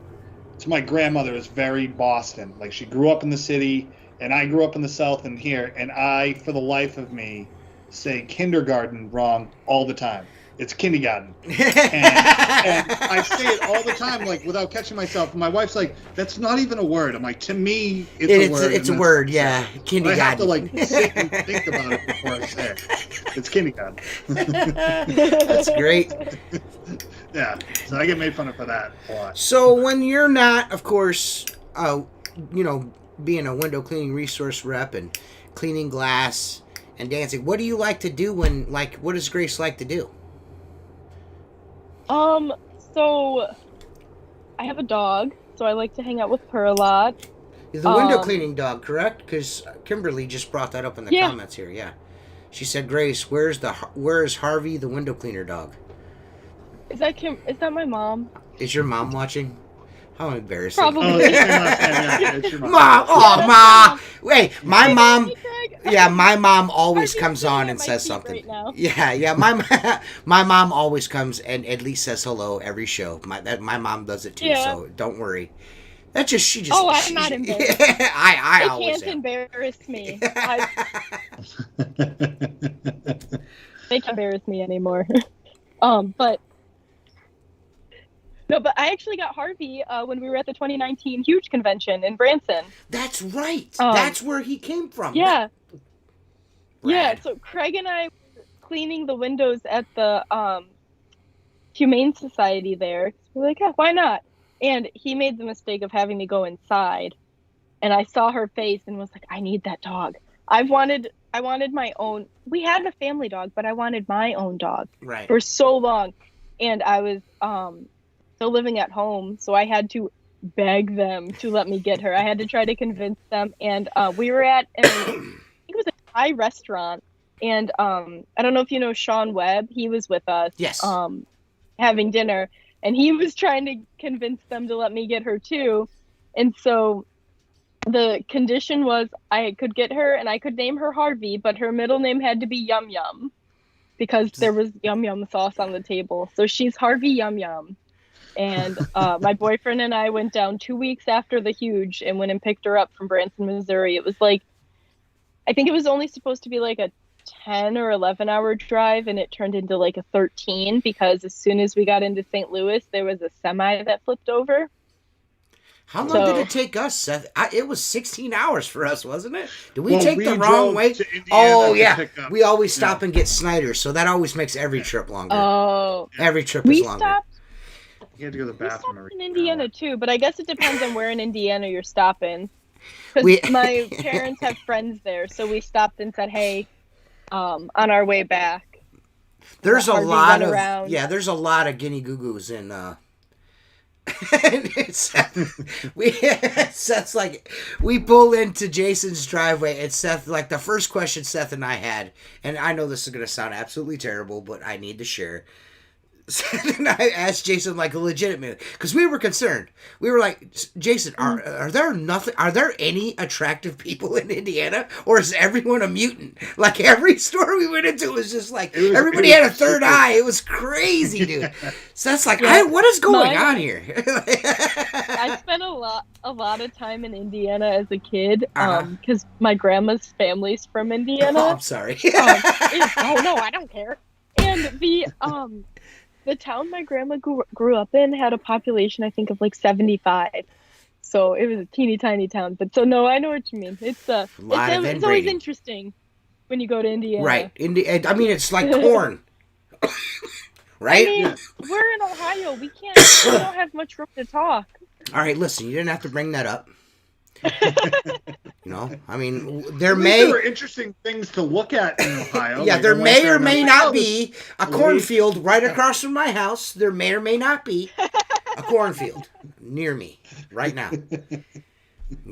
It's my grandmother is very Boston. Like she grew up in the city, and I grew up in the South and here, and I, for the life of me, say kindergarten wrong all the time. It's kindergarten. And I say it all the time, like without catching myself. And my wife's like, "That's not even a word." I'm like, "To me, it's a word." It's a and word, that's yeah. it. But I Kindergarten. have to like sit and think about it before I say it. It's kindergarten. That's great. Yeah, so I get made fun of for that a lot. So when you're not, of course, being a window cleaning resource rep and cleaning glass and dancing, what do you like to do what does Grace like to do? So I have a dog, so I like to hang out with her a lot. The window cleaning dog, correct? Because Kimberly just brought that up in the Yeah. comments here. Yeah, she said, "Grace, where's Harvey, the window cleaner dog?" Is that my mom? Is your mom watching? How embarrassing! Probably. Oh, it's your mom. Yeah, it's your mom. Mom, oh, Yeah, that's ma. Wait, my Hey, mom. Craig. Yeah, my mom always Harvey's comes sitting on at and my says feet something. right now. Yeah. My mom always comes and at least says hello every show. My mom does it too, Yeah. so don't worry. She just. Oh, I'm not embarrassed. I They always can't am. embarrass me. They can't embarrass me anymore. But no, but I actually got Harvey when we were at the 2019 Huge Convention in Branson. That's right. Um, That's where he came from. Yeah. Yeah, Brad. so Craig and I were cleaning the windows at the Humane Society there. We're like, yeah, why not? And he made the mistake of having me go inside. And I saw her face and was like, I need that dog. I wanted my own. We had a family dog, but I wanted my own dog Right. for so long. And I was still living at home, so I had to beg them to let me get her. I had to try to convince them. And we were at I think it was a Thai restaurant. And I don't know if you know Sean Webb. He was with us. Yes. Having dinner, and he was trying to convince them to let me get her too. And so the condition was I could get her and I could name her Harvey, but her middle name had to be Yum Yum because there was Yum Yum sauce on the table. So she's Harvey Yum Yum. And my boyfriend and I went down 2 weeks after the Huge and went and picked her up from Branson, Missouri. It was like, I think it was only supposed to be like a 10 or 11 hour drive, and it turned into like a 13 because as soon as we got into St. Louis, there was a semi that flipped over. How long did it take us, Seth? It was 16 hours for us, wasn't it? Did we Well, take we the wrong drove way? to Indiana Oh, to yeah. pick up. We always stop and get Snyder's, so that always makes every trip longer. Oh, Every trip we is longer. stopped. You had to go to the We bathroom stopped every in Indiana too, but I guess it depends on where in Indiana you're stopping. We- Because my parents have friends there, so we stopped and said, "Hey, on our way back." There's a Harvey lot run of around. there's a lot of guinea goo goos in Seth's like, we pull into Jason's driveway and Seth, like the first question Seth and I had, and I know this is gonna sound absolutely terrible, but I need to share. And I asked Jason like a legitimate, because we were concerned. We were like, Jason, are there any attractive people in Indiana, or is everyone a mutant? Like every store we went into was just like everybody had a third eye. It was crazy, dude. So that's like, what is going on here? I spent a lot of time in Indiana as a kid, Uh-huh. because my grandma's family's from Indiana. Oh, I'm sorry. Oh no, I don't care. And the town my grandma grew up in had a population, I think, of like 75. So it was a teeny tiny town. But so no, I know what you mean. It's lot of it's always inbreeding. interesting when you go to Indiana. Right. I mean, it's like corn. Right? I mean, we're in Ohio. We don't have much room to talk. All right, listen, you didn't have to bring that up. You know, I mean, There are interesting things to look at in Ohio. yeah, like, there I went may there or and I'm may like, not oh, this be a leaf. cornfield right across from my house. There may or may not be a cornfield near me right now.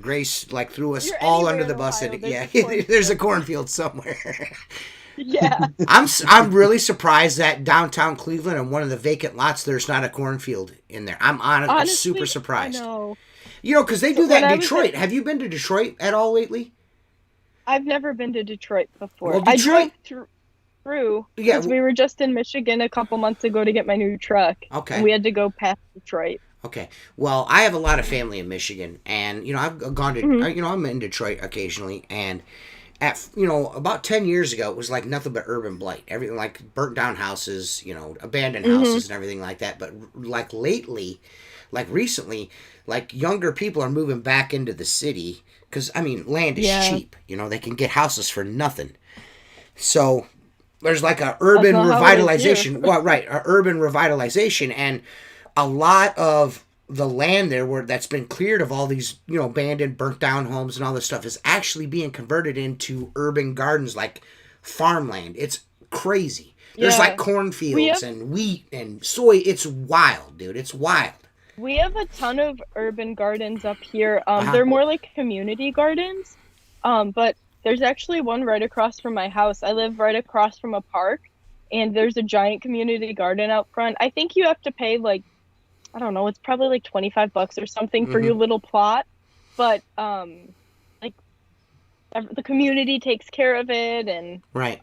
Grace like threw us You're all anywhere under in the bus, Ohio, and there's yeah, a cornfield. there's a cornfield somewhere. Yeah. I'm really surprised that downtown Cleveland and one of the vacant lots there's not a cornfield in there. I'm Honestly, super surprised. I know. You know, because they So do that when in I was Detroit. Have you been to Detroit at all lately? I've never been to Detroit before. Well, I Detroit. drove through Yeah. because we were just in Michigan a couple months ago to get my new truck. Okay. And we had to go past Detroit. Okay. Well, I have a lot of family in Michigan, and I've gone to Mhm. I'm in Detroit occasionally, and at about 10 years ago, it was like nothing but urban blight. Everything like burnt down houses, abandoned houses and everything like that. But like lately, like recently, like younger people are moving back into the city because I mean land is Yeah. cheap. They can get houses for nothing. So there's like a urban That's not how it is here. revitalization. Well, right, a urban revitalization, and a lot of the land there that's been cleared of all these abandoned, burnt down homes and all this stuff is actually being converted into urban gardens, like farmland. It's crazy. There's Yeah. like cornfields and wheat and soy. It's wild, dude. It's wild. We have a ton of urban gardens up here. Uh-huh. They're more like community gardens. But there's actually one right across from my house. I live right across from a park, and there's a giant community garden out front. I think you have to pay like, I don't know, it's probably like $25 or something for your little plot. But like the community takes care of it, and Right.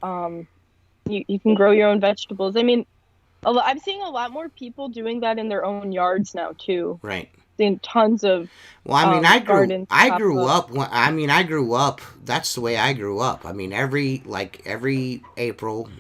you can grow your own vegetables. I mean, I'm seeing a lot more people doing that in their own yards now too. Right. Seeing tons of Well, I mean, I gardens grew pop up. I grew up. That's the way I grew up. I mean, every April,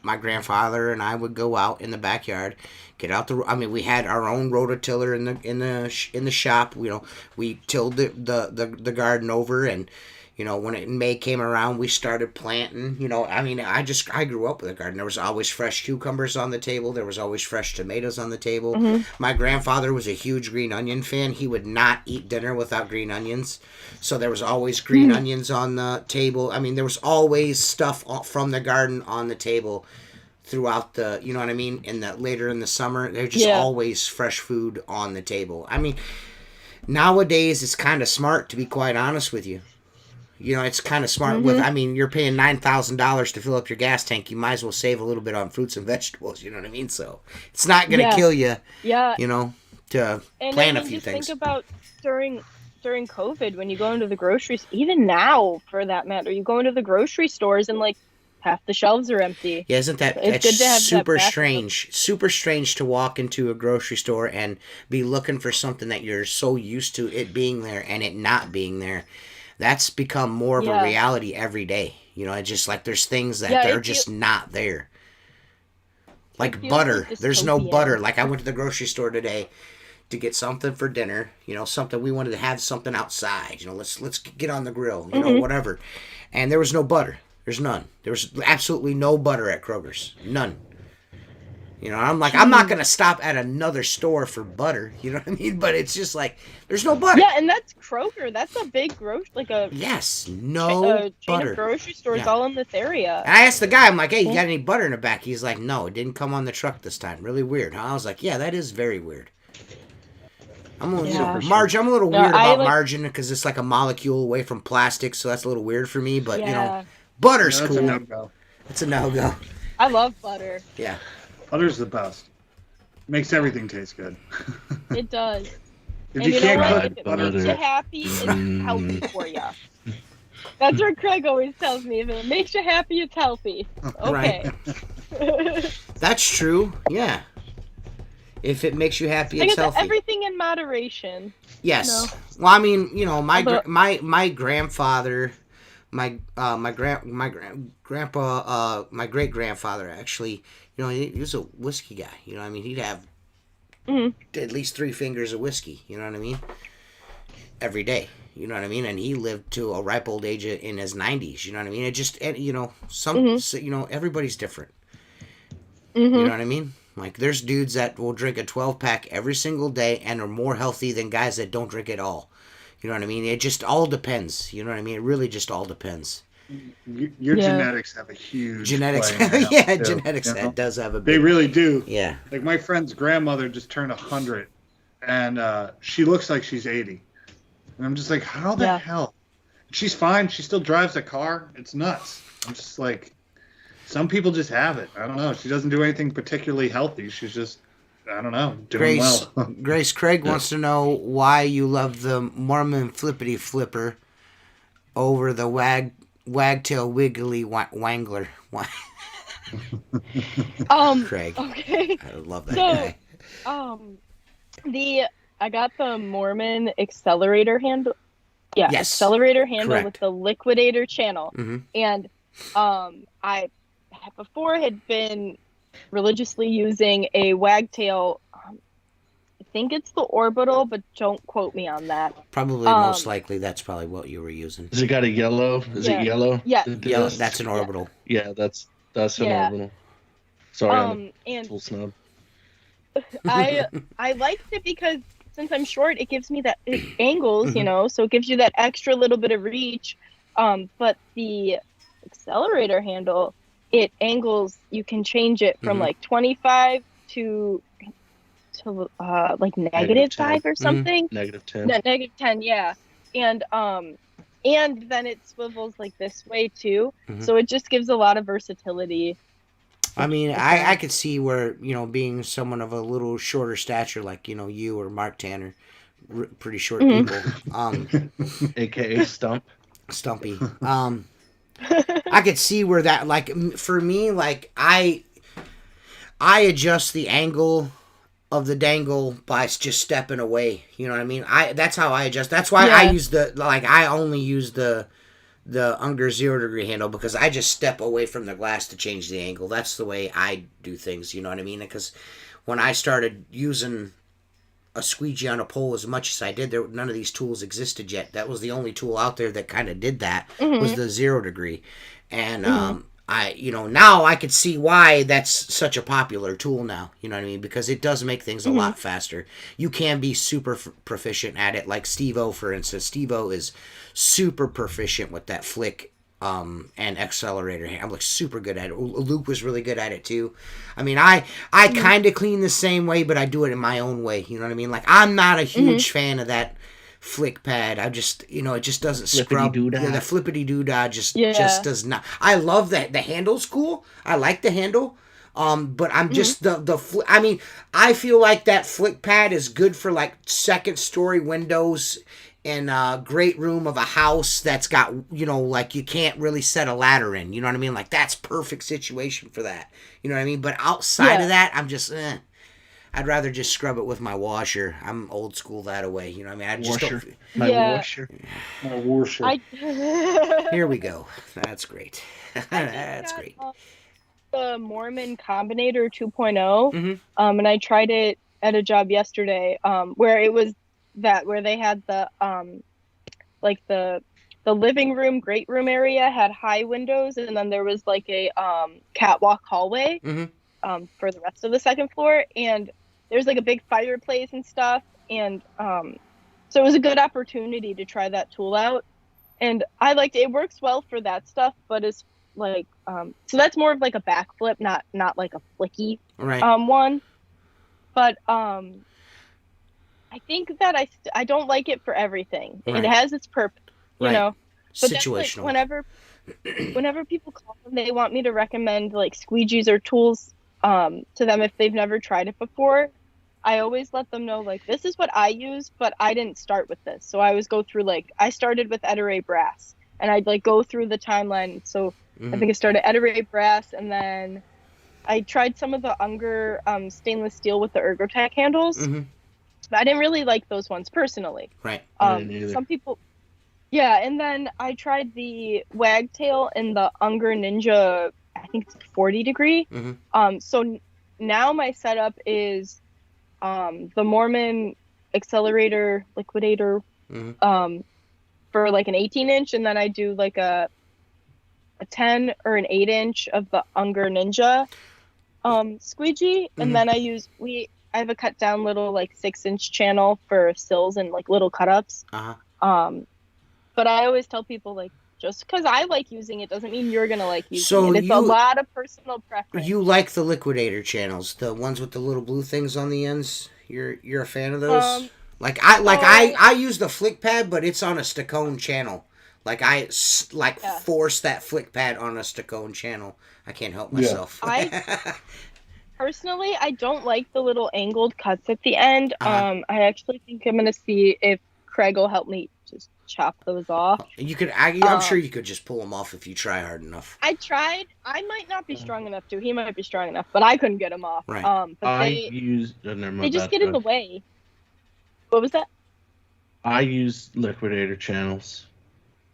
my grandfather and I would go out in the backyard, get out the. I mean, we had our own rototiller in the shop. We tilled the garden over, and when May came around, we started planting. I mean, I grew up with a garden. There was always fresh cucumbers on the table. There was always fresh tomatoes on the table. Mm-hmm. My grandfather was a huge green onion fan. He would not eat dinner without green onions. So there was always green onions on the table. I mean, there was always stuff from the garden on the table throughout the, you know what I mean? Later in the summer, there's just always fresh food on the table. I mean, nowadays it's kind of smart, to be quite honest with you. It's kind of smart with, I mean, you're paying $9,000 to fill up your gas tank. You might as well save a little bit on fruits and vegetables. You know what I mean? So it's not going to kill you, to plan a few just things. Think about during COVID when you go into the groceries, even now for that matter, you go into the grocery stores and like half the shelves are empty. Yeah, isn't that It's good to have super that backup. strange? Super strange to walk into a grocery store and be looking for something that you're so used to it being there and it not being there. That's become more of a reality every day. It's just like there's things that they're just not there. Like butter. There's no butter. Like I went to the grocery store today to get something for dinner. Something we wanted to have something outside. Let's get on the grill. Whatever. And there was no butter. There's none. There was absolutely no butter at Kroger's. None. I'm like, I'm not going to stop at another store for butter. You know what I mean? But it's just like, there's no butter. Yeah, and that's Kroger. That's a big Yes, chain butter. of grocery stores all in this area. And I asked the guy, I'm like, hey, you got any butter in the back? He's like, no, it didn't come on the truck this time. Really weird, huh? I was like, yeah, that is very weird. I'm a little weird about margarine because it's like a molecule away from plastic, so that's a little weird for me. But, butter's cool. That's a no-go. It's a no-go. I love butter. Yeah. Butter's the best. Makes everything taste good. It does. If you can't cook if it butter, makes you happy, it's healthy for you. That's what Craig always tells me. If it makes you happy, it's healthy. Okay. Right. That's true. Yeah. If it makes you happy, it's healthy. Everything in moderation. Yes. Well, I mean, my grandfather, my grandpa, my great grandfather actually, he was a whiskey guy. I mean, he'd have at least 3 fingers of whiskey. You know what I mean? Every day. You know what I mean? And he lived to a ripe old age in his 90s. You know what I mean? It just, everybody's different. You know what I mean? Like, there's dudes that will drink a 12-pack every single day and are more healthy than guys that don't drink at all. You know what I mean? It just all depends. You know what I mean? It really just all depends. Your genetics have a huge genetics. play in your Yeah, health, too, genetics you know? does have a They big. really do. Yeah. Like my friend's grandmother just turned 100, and she looks like she's 80. And I'm just like, how the hell? She's fine. She still drives a car. It's nuts. I'm just like, some people just have it. I don't know. She doesn't do anything particularly healthy. She's just, I don't know, doing well. Grace Craig wants to know why you love the Mormon flippity flipper over the wagtail wiggly wangler. Craig. Okay. I love that guy. I got the Mormon accelerator handle. Yeah, yes. Accelerator handle Correct. with the liquidator channel. Mm-hmm. And I before had been religiously using a wagtail. I think it's the orbital, but don't quote me on that. Probably most likely that's probably what you were using. Is it got a yellow? Is it yellow? Yeah. Yellow, that's an orbital. Yeah, that's an orbital. Sorry, and full snub. I liked it because since I'm short, it gives me that angles, you know, so it gives you that extra little bit of reach. But the accelerator handle, it angles, you can change it from like 25 to like -5 or something. -10. No, -10, yeah. And then it swivels like this way too. So it just gives a lot of versatility. I mean, I could see where, you know, being someone of a little shorter stature, like, you know, you or Mark Tanner, pretty short people, aka Stumpy. I could see where that, like, for me, like, I adjust the angle of the dangle by just stepping away. You know what I mean? That's how I adjust. That's why I use I only use the Unger 0 degree handle, because I just step away from the glass to change the angle. That's the way I do things, you know what I mean? Because when I started using a squeegee on a pole as much as I did, none of these tools existed yet. That was the only tool out there that kind of did that, was the 0 degree. And now I could see why that's such a popular tool now, you know what I mean? Because it does make things a lot faster. You can be super proficient at it, like Steve-O, for instance. Steve-O is super proficient with that flick and accelerator. I'm like super good at it. Luke was really good at it too. I mean, I kind of clean the same way, but I do it in my own way, you know what I mean? Like, I'm not a huge fan of that flick pad. I just, you know, it just doesn't scrub. Yeah, the flippity doodah just does not. I love that. The handle's cool. I like the handle. But I'm just I mean, I feel like that flick pad is good for like second story windows in a great room of a house that's got, you know, like you can't really set a ladder in. You know what I mean? Like, that's perfect situation for that. You know what I mean? But outside of that, I'm just, I'd rather just scrub it with my washer. I'm old school that way. You know what I mean? Washer. Here we go. That's great. That's great. The Mormon Combinator 2.0, and I tried it at a job yesterday, where it was where they had the like the living room, great room area had high windows, and then there was like a catwalk hallway for the rest of the second floor, and there's like a big fireplace and stuff, and so it was a good opportunity to try that tool out, and I liked it. It works well for that stuff, but it's like so that's more of like a backflip, not like a flicky one, but I think that I don't like it for everything. It has its purpose, you know. But situational. Like whenever people call and they want me to recommend like squeegees or tools to them if they've never tried it before, I always let them know, like, this is what I use, but I didn't start with this. So I always go through, like, I started with Ettore brass, and I'd like go through the timeline. So I think I started Ettore brass, and then I tried some of the Unger stainless steel with the Ergotech handles. But I didn't really like those ones personally. Right. Some people, and then I tried the wagtail and the Unger Ninja, I think it's 40 degree. So now my setup is the Mormon accelerator liquidator for like an 18-inch, and then I do like a 10 or an 8-inch of the Unger Ninja squeegee, and then I have a cut down little like 6-inch channel for sills and like little cut ups. But I always tell people, like, just because I like using it doesn't mean you're gonna like using So it. It's a lot of personal preference. you like the liquidator channels, the ones with the little blue things on the ends? You're a fan of those? I use the flick pad, but it's on a Stacone channel. Like force that flick pad on a Stacone channel. I can't help myself. Personally, I don't like the little angled cuts at the end. I actually think I'm gonna see if Craig will help me just chop those off. You could. I'm sure you could just pull them off if you try hard enough. I tried. I might not be strong enough to. He might be strong enough, but I couldn't get them off. Right. But they just get in the way. What was that? I use liquidator channels,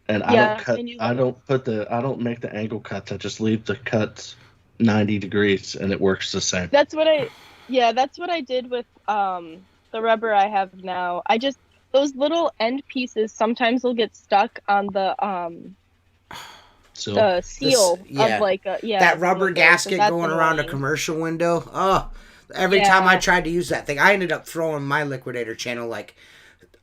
and I don't cut. I don't make the angle cuts. I just leave the cuts 90 degrees, and it works the same. That's what I did with the rubber I have now. Those little end pieces sometimes will get stuck on the seal of like that rubber gasket going around a commercial window. Oh, every time I tried to use that thing, I ended up throwing my liquidator channel like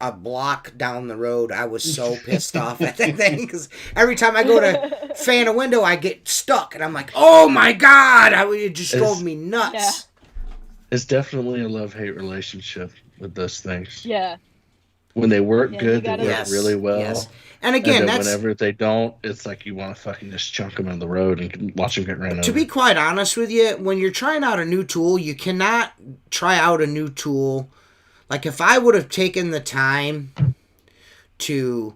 a block down the road. I was so pissed off at that thing because every time I go to fan a window, I get stuck, and I'm like, "Oh my god!" It just drove me nuts. Yeah. It's definitely a love-hate relationship with those things. Yeah. When they work good, they work really well. Yes. And again, whenever they don't, it's like you want to fucking just chunk them on the road and watch them get ran over. To be quite honest with you, when you're trying out a new tool, you cannot try out a new tool. Like, if I would have taken the time to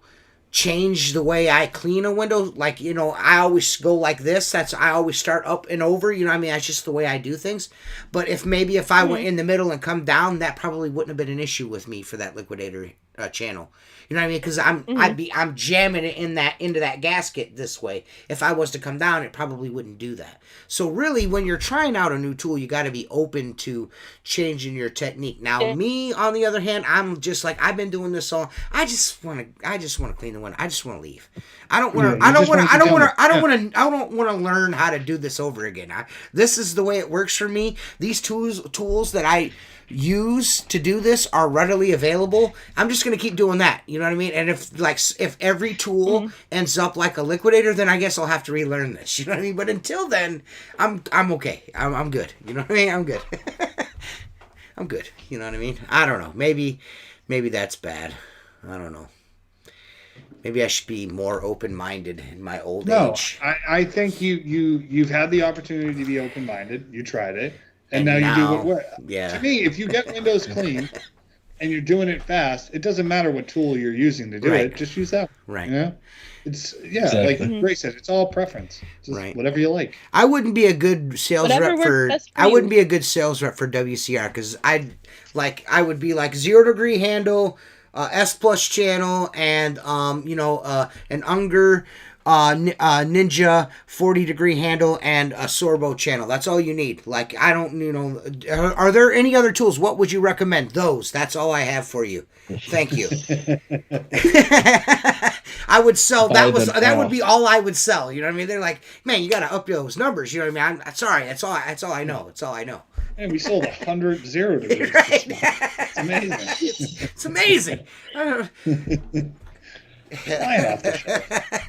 change the way I clean a window, like, I always go like this. I always start up and over. You know what I mean? That's just the way I do things. But if I went in the middle and come down, that probably wouldn't have been an issue with me for that liquidator channel. You know what I mean? Because I'm jamming it into that gasket this way. If I was to come down, it probably wouldn't do that. So really, when you're trying out a new tool, you got to be open to changing your technique. Now, me on the other hand, I'm just like, I've been doing this all. I just want to clean the window. I just want to leave. I don't want to learn how to do this over again. This is the way it works for me. These tools that I use to do this are readily available. I'm just going to keep doing that. You know what I mean? And if every tool ends up like a liquidator, then I guess I'll have to relearn this. You know what I mean? But until then, I'm okay. I'm good. You know what I mean? I'm good. I'm good. You know what I mean? I don't know. Maybe that's bad. I don't know. Maybe I should be more open-minded in my old age. I think you've had the opportunity to be open-minded. You tried it. And now you do what works. Yeah. To me, if you get windows clean and you're doing it fast, it doesn't matter what tool you're using to do it. Just use that. Right. You know? It's like Ray said, it's all preference. Just whatever you like. I wouldn't be a good sales rep for WCR because I would be like 0 degree handle, S plus channel, and an Unger Ninja 40 degree handle and a Sorbo channel. That's all you need. Like, I don't, are there any other tools? What would you recommend? Those. That's all I have for you. Thank you. I would sell. That would be all I would sell. You know what I mean? They're like, man, you got to up those numbers. You know what I mean? I'm sorry. That's all I know. That's all I know. And we sold 100 0 degrees. Right. It's amazing. It's amazing. Flying off the shelf.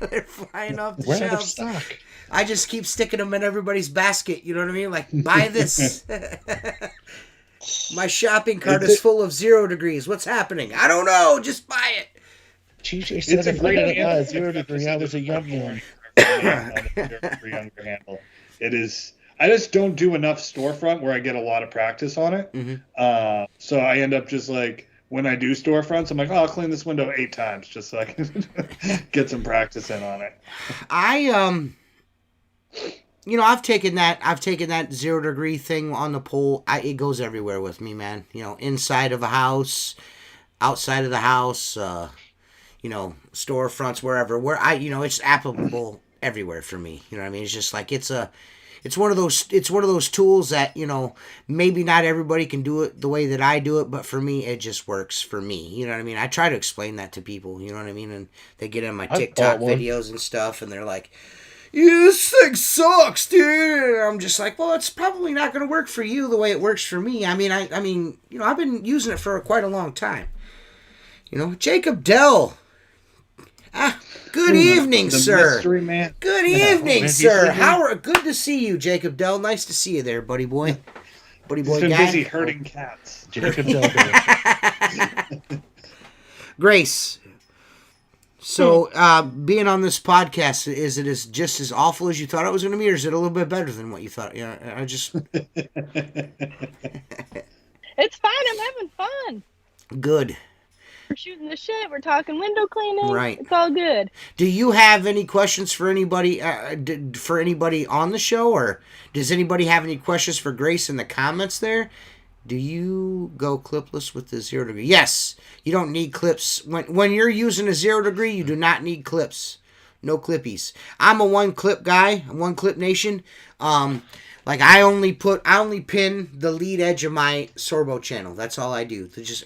They're flying off the We're out of shelves. stock. I just keep sticking them in everybody's basket. You know what I mean? Like, buy this. My shopping cart is full of 0 degrees. What's happening? I don't know. Just buy it. TJ said it great 0 degree. I was a young one. Handle. It is. I just don't do enough storefront where I get a lot of practice on it. Mm-hmm. So I end up just like, when I do storefronts, I'm like, I'll clean this window 8 times just so I can get some practice in on it. I've taken that 0 degree thing on the pole. It goes everywhere with me, man. Inside of a house, outside of the house, storefronts, wherever. It's applicable everywhere for me. You know what I mean? It's just like it's one of those tools that, maybe not everybody can do it the way that I do it, but for me, it just works for me. You know what I mean? I try to explain that to people, you know what I mean? And they get in my TikTok videos and stuff, and they're like, this thing sucks, dude. And I'm just like, well, it's probably not going to work for you the way it works for me. I mean, I've been using it for quite a long time. Jacob Dell Good evening, the sir. Mystery man. Good evening, sir. Good to see you, Jacob Dell. Nice to see you there, buddy boy. Buddy boy, He's been guy. busy herding cats. Jacob Dell. Grace. So, being on this podcast, is it just as awful as you thought it was going to be, or is it a little bit better than what you thought? Yeah, I just. It's fine. I'm having fun. Good. We're shooting the shit. We're talking window cleaning. Right. It's all good. Do you have any questions for anybody on the show, or does anybody have any questions for Grace in the comments there? Do you go clipless with the 0 degree? Yes. You don't need clips. When you're using a 0 degree, you do not need clips. No clippies. I'm a one clip guy, a one clip nation. Like I only pin the lead edge of my Sorbo channel. That's all I do. I just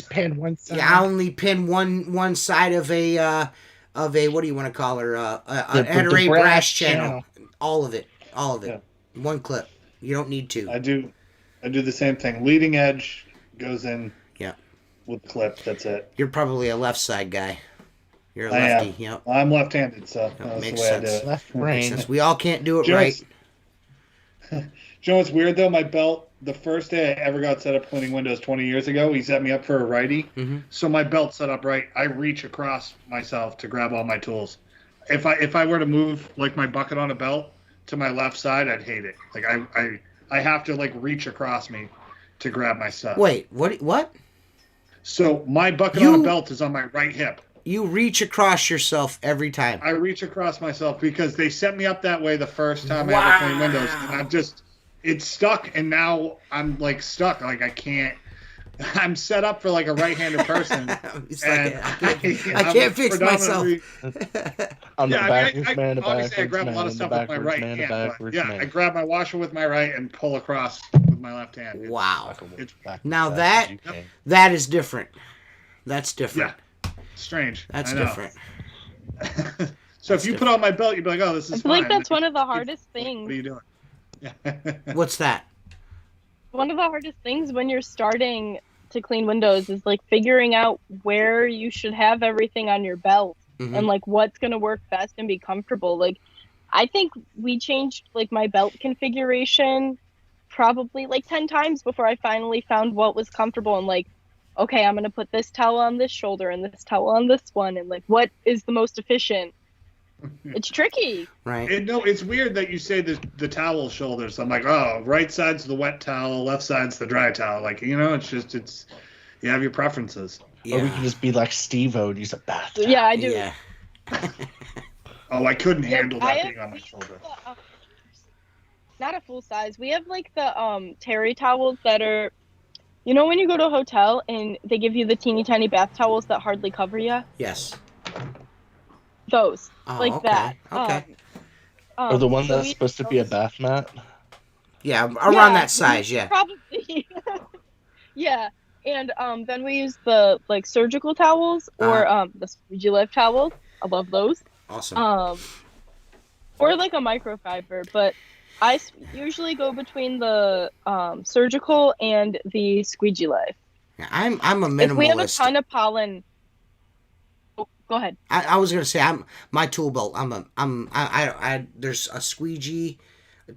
pin one side. Yeah, I only pin one side of a what do you want to call her? An array brass channel. All of it. Yeah. One clip. You don't need to. I do the same thing. Leading edge goes in. Yeah. With clip. That's it. You're probably a left side guy. You're a lefty. Yep. I'm left-handed, so that's makes the way sense. I do it. Left brain. We all can't do it right. You know what's weird though? My belt. The first day I ever got set up cleaning windows 20 years ago, he set me up for a righty. Mm-hmm. So my belt's set up right. I reach across myself to grab all my tools. If I were to move like my bucket on a belt to my left side, I'd hate it. Like I have to like reach across me to grab my stuff. Wait, what? So my bucket on a belt is on my right hip. You reach across yourself every time. I reach across myself because they set me up that way the first time I ever cleaned windows, and it's stuck, and now I'm like stuck. Like I can't. I'm set up for like a right-handed person. I can't fix myself. Obviously, I grab a lot of stuff with my right hand. I grab my washer with my right and pull across with my left hand. Wow. Now that is different. That's different. Yeah. Strange. That's different. So if you put on my belt, you'd be like, "Oh, this is." I feel like that's one of the hardest things. What are you doing? What's that? One of the hardest things when you're starting to clean windows is like figuring out where you should have everything on your belt and like what's going to work best and be comfortable. Like I think we changed like my belt configuration probably like 10 times before I finally found what was comfortable and like, okay, I'm going to put this towel on this shoulder and this towel on this one and like what is the most efficient. It's tricky. Right. It's weird that you say the towel shoulders. I'm like, oh, right side's the wet towel, left side's the dry towel. Like, you have your preferences. Yeah. Or we can just be like Steve-O and use a bath towel. Yeah, I do. Yeah. Oh, I couldn't handle that being on my shoulder. Not a full size. We have like the terry towels that are, you know, when you go to a hotel and they give you the teeny tiny bath towels that hardly cover you? Yes. Those. That. Okay. Or the one that's supposed to be a bath mat? Yeah, around that size, yeah. Probably. Yeah. And then we use the like surgical towels or the Squeegee life towels. I love those. Awesome. Or like a microfiber, but I usually go between the surgical and the Squeegee life. Yeah, I'm a minimalist. If we have a ton of pollen. Go ahead. I was gonna say my tool belt. There's a squeegee,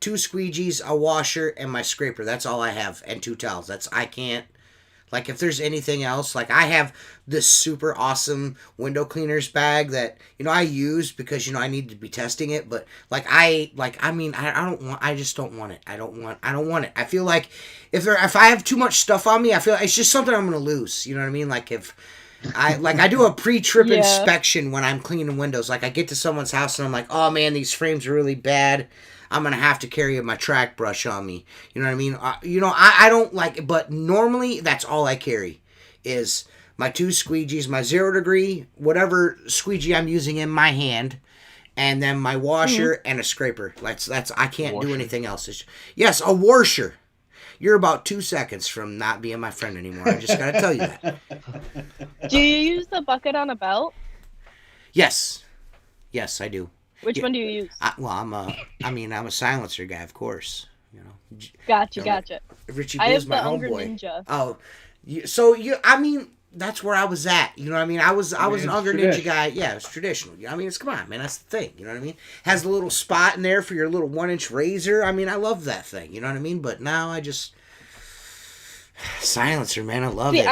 2 squeegees, a washer, and my scraper. That's all I have, and 2 towels. I can't. Like if there's anything else, like I have this super awesome window cleaners bag that I use because I need to be testing it. But I just don't want it. I don't want it. I feel like if I have too much stuff on me, I feel like it's just something I'm gonna lose. You know what I mean? Like if. I do a pre-trip inspection when I'm cleaning windows. Like I get to someone's house and I'm like, oh man, these frames are really bad. I'm gonna have to carry my track brush on me. You know what I mean? I don't like it, but normally that's all I carry is my 2 squeegees, my 0 degree, whatever squeegee I'm using in my hand, and then my washer and a scraper. That's I can't do anything else. Yes, a washer. You're about 2 seconds from not being my friend anymore. I just gotta tell you that. Do you use the bucket on a belt? Yes, I do. Which one do you use? I'm a silencer guy, of course. Gotcha. Richie I Blue's have my the Unger homeboy. Ninja. Oh, that's where I was at. You know what I mean? I was an Unger Ninja guy. Yeah, it's traditional. I mean, it's come on, man. That's the thing. You know what I mean? Has the little spot in there for your little 1-inch razor. I mean, I love that thing. You know what I mean? But now I just silencer, man. I love it.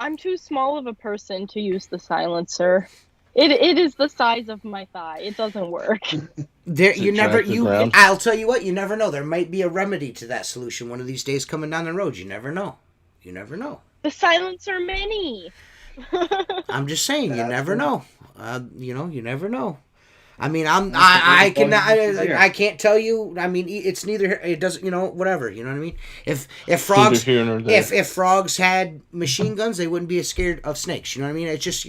I'm too small of a person to use the silencer. It is the size of my thigh. It doesn't work. I'll tell you what, you never know. There might be a remedy to that solution one of these days coming down the road. You never know. You never know. The silencer mini. I'm just saying, you never know. You never know. I mean, I can't tell you. I mean, it's neither. It doesn't. Whatever. You know what I mean? If frogs if frogs had machine guns, they wouldn't be as scared of snakes. You know what I mean? It's just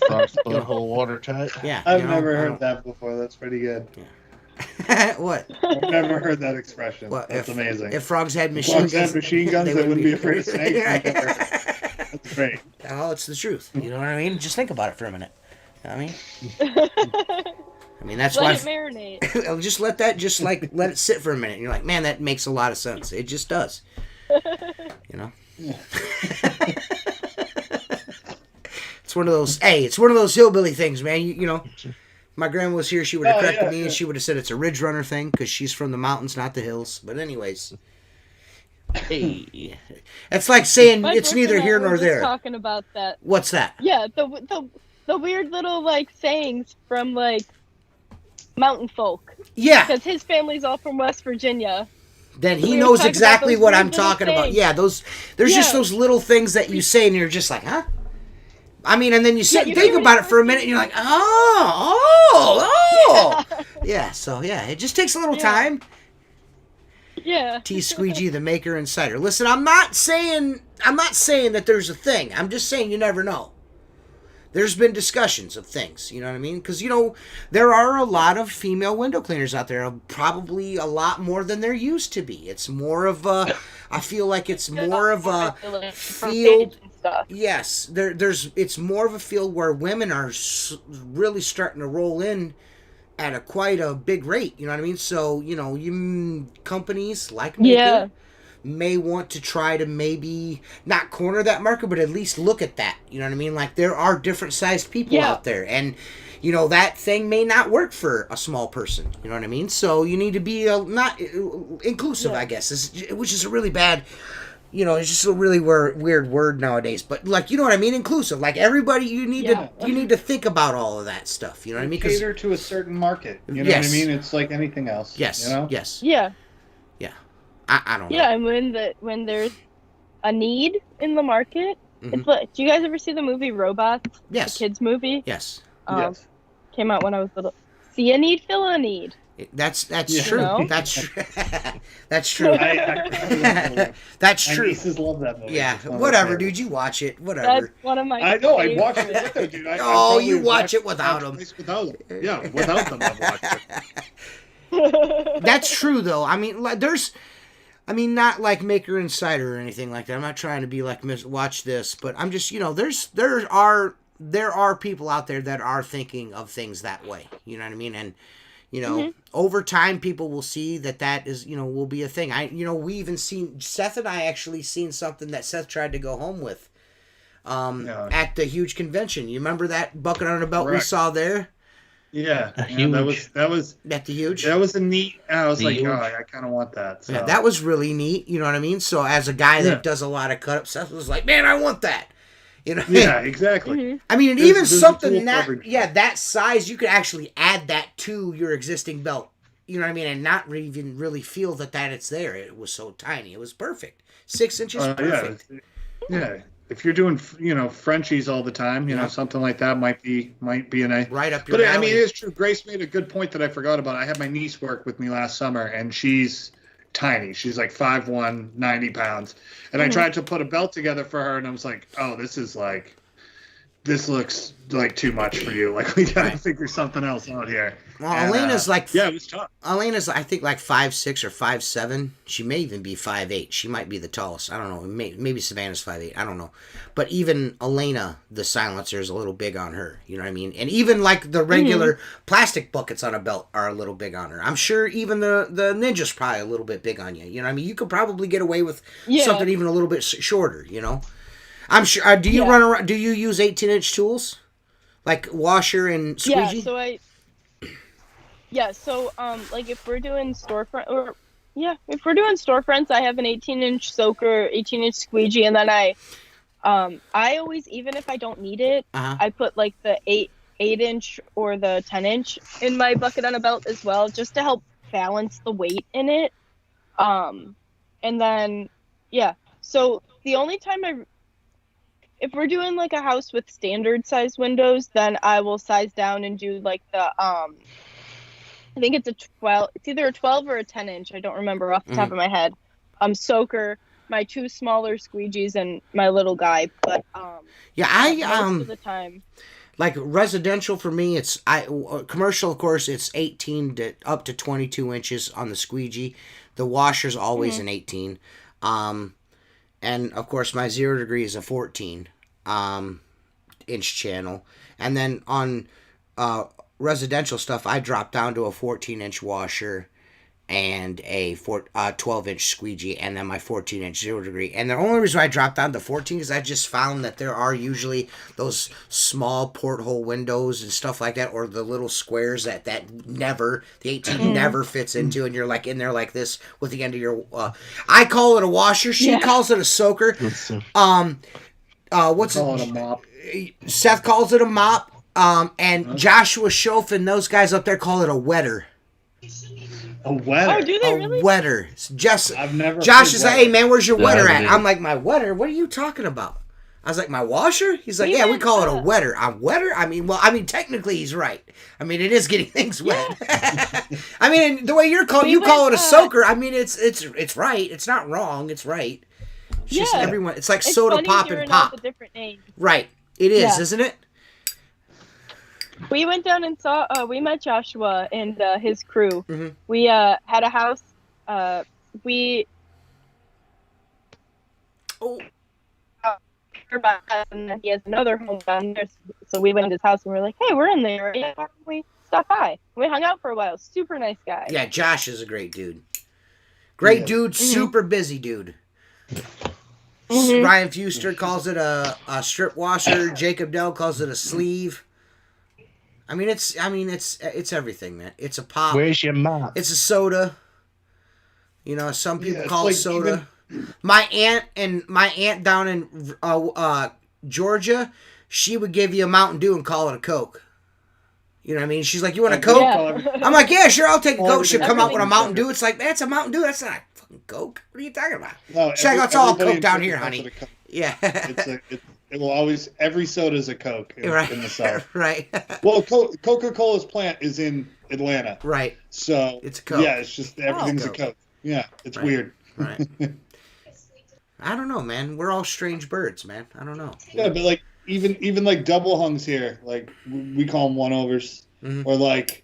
Frogs whole watertight. Yeah. I've never heard that before. That's pretty good. Yeah. What? I've never heard that expression. That's amazing. If frogs had machine guns, they wouldn't be afraid of snakes. That's great. Oh, it's the truth. You know what I mean? Just think about it for a minute. You know what I mean? That's let it marinate. Just let it sit for a minute. And you're like, man, that makes a lot of sense. It just does. Yeah. It's one of those. Hey, it's one of those hillbilly things, man. You know, my grandma was here. She would have corrected me, and she would have said it's a ridge runner thing because she's from the mountains, not the hills. But anyways, hey, it's like saying it's neither here nor there. Talking about that. What's that? Yeah, the weird little sayings from mountain folk. Yeah, because his family's all from West Virginia. Then he knows exactly what I'm talking about. Yeah, there's just those little things that you say, and you're just like, huh? I mean, and then you think about it for a minute, and you're like, oh. Yeah, so, it just takes a little time. Yeah. Squeegee, the maker and cider. Listen, I'm not saying that there's a thing. I'm just saying you never know. There's been discussions of things, you know what I mean? Because, there are a lot of female window cleaners out there, probably a lot more than there used to be. It's more of a, I feel like it's more of a field. Yes, it's more of a field where women are really starting to roll in at quite a big rate, you know what I mean? So, companies like Maker may want to try to maybe not corner that market, but at least look at that, you know what I mean? Like, there are different sized people out there, and that thing may not work for a small person, you know what I mean? So you need to be not inclusive, I guess, which is a really bad, it's just a really weird word nowadays, but you know what I mean? Inclusive, like everybody, you need to think about all of that stuff, you know what I mean? Cater to a certain market, you know what I mean? It's like anything else. Yes, yes. Yeah. I don't know. Yeah, and when there's a need in the market, it's like, do you guys ever see the movie Robots? Yes. The kids movie? Yes. Yes. Came out when I was little. See a need, fill a need. That's true. That's true. That's true. That's true. My nieces love that movie. Yeah, whatever, dude. You watch it. Whatever. That's one of my. I know. I watch it with them, dude. You watch it without them. Yeah, without them, I watch it. That's true, though. I mean, not like Maker and Cider or anything like that. I'm not trying to be like, watch this, but I'm just, there are people out there that are thinking of things that way. You know what I mean? And, over time, people will see that is, will be a thing. We even seen, Seth and I actually seen something that Seth tried to go home with at the huge convention. You remember that bucket on a belt we saw there? Yeah, that was at the huge. That was a neat. I was like, I kind of want that. So. Yeah, that was really neat. You know what I mean? So as a guy that does a lot of cut ups, Seth was like, man, I want that. Yeah, exactly. I mean, and even something that size, you could actually add that to your existing belt. You know what I mean? And not even really feel that it's there. It was so tiny. It was perfect. 6 inches, perfect. Yeah. If you're doing, Frenchies all the time, something like that might be a nice. Right up your alley. But I mean, it is true. Grace made a good point that I forgot about. I had my niece work with me last summer, and she's tiny. She's like 5'1", 90 pounds. And I tried to put a belt together for her, and I was like, oh, this is like this looks like too much for you. Like, we gotta figure something else out here. Well, Elena's yeah, it was tough. Elena's, I think, like 5'6" or 5'7". She may even be 5'8". She might be the tallest. I don't know. Maybe Savannah's 5'8". I don't know. But even Elena, the silencer, is a little big on her. You know what I mean? And even like the regular plastic buckets on a belt are a little big on her. I'm sure even the Ninja's probably a little bit big on you. You know what I mean? You could probably get away with something even a little bit shorter, you know? I'm sure. Do you run around? Do you use 18-inch tools, like washer and squeegee? So like if we're doing storefronts, I have an 18-inch soaker, 18-inch squeegee, and then I always, even if I don't need it, I put like the 8-inch or the 10-inch in my bucket on a belt as well, just to help balance the weight in it. And then so the only time if we're doing like a house with standard size windows, then I will size down and do like the I think it's either a 12 or a 10-inch. I don't remember off the top of my head. Soaker, my 2 smaller squeegees, and my little guy. But most of the time, like residential for me, it's commercial, of course, it's 18 to up to 22 inches on the squeegee. The washer's always an 18. And of course, my 0 degree is a 14 inch channel. And then on residential stuff, I drop down to a 14-inch washer and a 12-inch squeegee, and then my 14-inch 0 degree. And the only reason I dropped down to 14 is I just found that there are usually those small porthole windows and stuff like that, or the little squares that the 18 never fits into, and you're like in there like this with the end of your. I call it a washer. She calls it a soaker. What's it? A mop. Seth calls it a mop. And Joshua Schof and those guys up there call it a wetter. A wetter? Oh, do they really? A wetter. I've never. Josh is like, hey man, where's your wetter at? I'm like, my wetter? What are you talking about? I was like, my washer? He's like, yeah, we call it a wetter. A wetter? I mean, technically he's right. I mean, it is getting things wet. I mean, the way you call it a soaker. I mean, it's right. It's not wrong. It's right. It's just everyone. It's like soda pop and pop. Right. It is, isn't it? We went down and we met Joshua and his crew. Mm-hmm. We had a house. And then he has another home down there. So we went to his house and we were like, hey, we're in there. Yeah, why don't we stop by? We hung out for a while. Super nice guy. Yeah, Josh is a great dude. Great dude, super busy dude. Ryan Fuster calls it a strip washer. Jacob Dell calls it a sleeve. I mean, it's everything, man. It's a pop. Where's your mop? It's a soda. You know, some people call it soda. My aunt down in Georgia, she would give you a Mountain Dew and call it a Coke. You know what I mean? She's like, you want a Coke? Yeah. I'm like, yeah, sure, I'll take a Coke. She'll come out with a Mountain Dew. It's like, that's a Mountain Dew. That's not a fucking Coke. What are you talking about? No, she's like, it's all Coke down here, honey. Yeah. It will always, every soda is a Coke in the South. Right. Well, Coca-Cola's plant is in Atlanta. Right. So it's a Coke. Yeah, it's just everything's a Coke. Yeah, it's weird. Right. I don't know, man. We're all strange birds, man. I don't know. Yeah, but like even like double hungs here, like we call them one-overs, or like,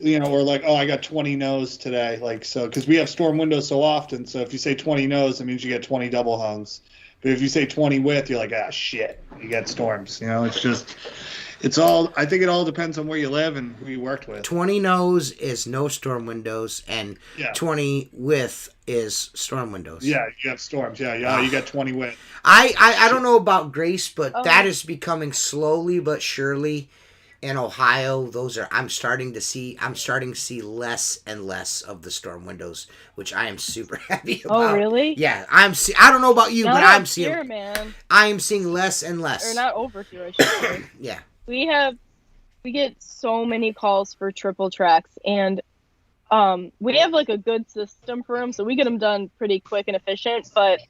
or like, oh, I got 20 no's today, like, so because we have storm windows so often, so if you say 20 no's, it means you get 20 double hungs. But if you say 20 width, you're like, shit, you got storms. It's just, I think it all depends on where you live and who you worked with. 20 no's is no storm windows, and 20 width is storm windows. Yeah, you have storms. Yeah, you got 20 width. I don't know about Grace, but that is becoming slowly but surely in Ohio. I'm starting to see less and less of the storm windows, which I am super happy about. Oh, really? Yeah, I don't know about you, but I'm seeing here, man. I am seeing less and less. Or not over here, I should say. Yeah. We get so many calls for triple tracks, and we have like a good system for them, so we get them done pretty quick and efficient, but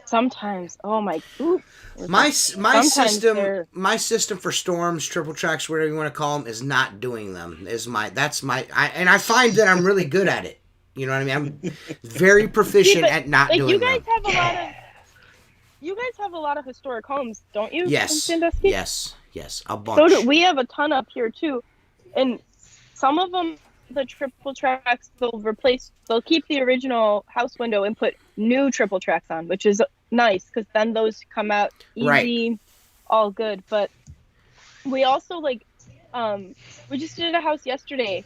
sometimes, my system for storms, triple tracks, whatever you want to call them, is not doing them. And I find that I'm really good at it. You know what I mean? I'm very proficient at not doing them. You guys have a lot of. you guys have a lot of historic homes, don't you? Yes. In Sandusky? Yes, a bunch. So do we. Have a ton up here too, and some of them, the triple tracks, they'll keep the original house window and put new triple tracks on, which is nice because then those come out easy, right. All good. But we also we just did a house yesterday.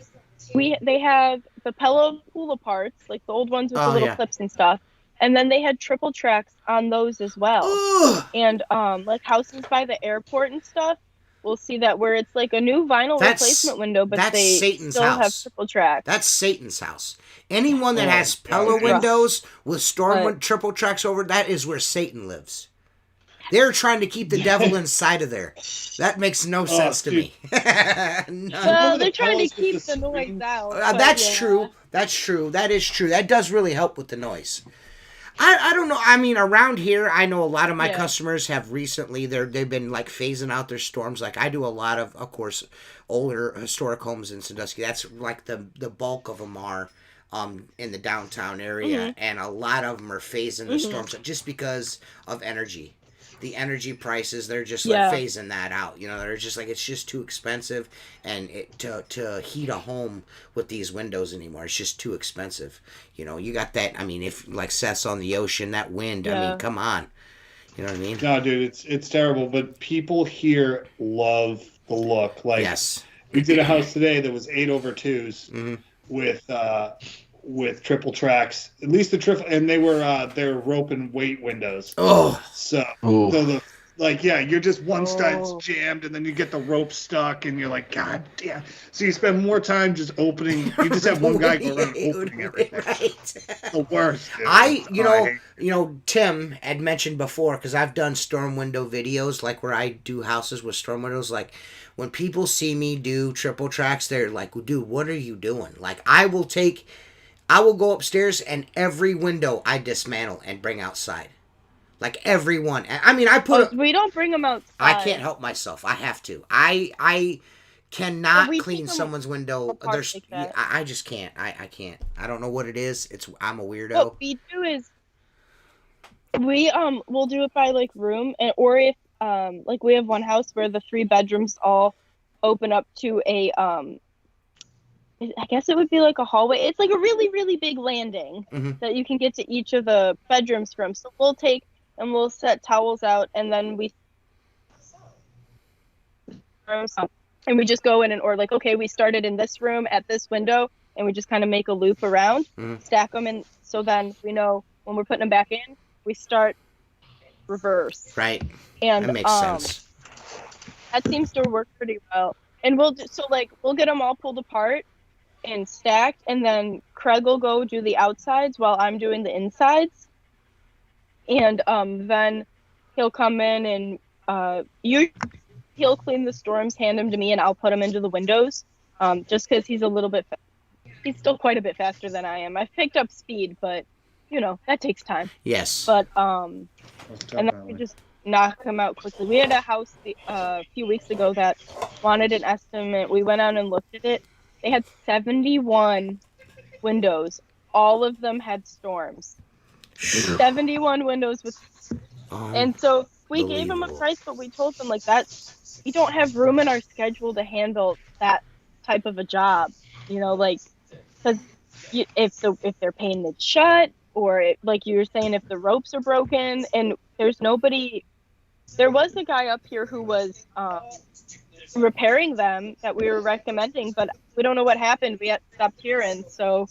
They have the Pello pull aparts, like the old ones with the little clips and stuff. And then they had triple tracks on those as well. Ugh. And like houses by the airport and stuff, we'll see that where it's like a new vinyl replacement window, but they Satan's still house. have triple tracks. That's Satan's house. Anyone that has Pello windows with storm triple tracks over, that is where Satan lives. They're trying to keep the devil inside of there. That makes no sense to me. Well, they're trying to keep the noise out. That's true. That's true. That is true. That does really help with the noise. I don't know. I mean, around here, I know a lot of my customers have recently, they've been like phasing out their storms. Like I do a lot of course, older historic homes in Sandusky. That's like the bulk of them are in the downtown area. And a lot of them are phasing the storms just because of energy. The energy prices, they're just like phasing that out. You know, they're just like, it's just too expensive, and to heat a home with these windows anymore, it's just too expensive. You know, you got that. I mean, if like Seth's on the ocean, that wind. I mean, come on. You know what I mean? No, dude, it's terrible. But people here love the look. Like, we did a house today that was 8/2s with triple tracks, at least the triple, and they're rope and weight windows. So you're just one stud's jammed, and then you get the rope stuck, and you're like, God damn. So you spend more time just opening. You just have one guy go around opening everything. Right. The worst. Dude. Tim had mentioned before, because I've done storm window videos, like where I do houses with storm windows. Like when people see me do triple tracks, they're like, dude, what are you doing? Like I will go upstairs and every window I dismantle and bring outside. Like every one. I mean, we don't bring them outside. I can't help myself. I have to. I cannot clean someone's window. I just can't. I can't. I don't know what it is. I'm a weirdo. What we do is we'll do it by like room, or if like we have one house where the 3 bedrooms all open up to a I guess it would be like a hallway. It's like a really, really big landing that you can get to each of the bedrooms from. So we'll set towels out, and then we just go in we started in this room at this window, and we just kind of make a loop around, stack them, and so then we know when we're putting them back in, we start reverse. Right. And that makes sense. That seems to work pretty well. And we'll get them all pulled apart and stacked, and then Craig will go do the outsides while I'm doing the insides, and then he'll come in and he'll clean the storms, hand them to me, and I'll put them into the windows, just because he's he's still quite a bit faster than I am. I've picked up speed, but that takes time. Yes. But and then we just knock them out quickly. We had a house a few weeks ago that wanted an estimate. We went out and looked at it. They had 71 windows. All of them had storms. 71 windows and so we gave them a price, but we told them like that we don't have room in our schedule to handle that type of a job. Because if they're painted shut, or like you were saying, if the ropes are broken, and there's nobody. There was a guy up here who was repairing them that we were recommending, but we don't know what happened. We had stopped hearing, so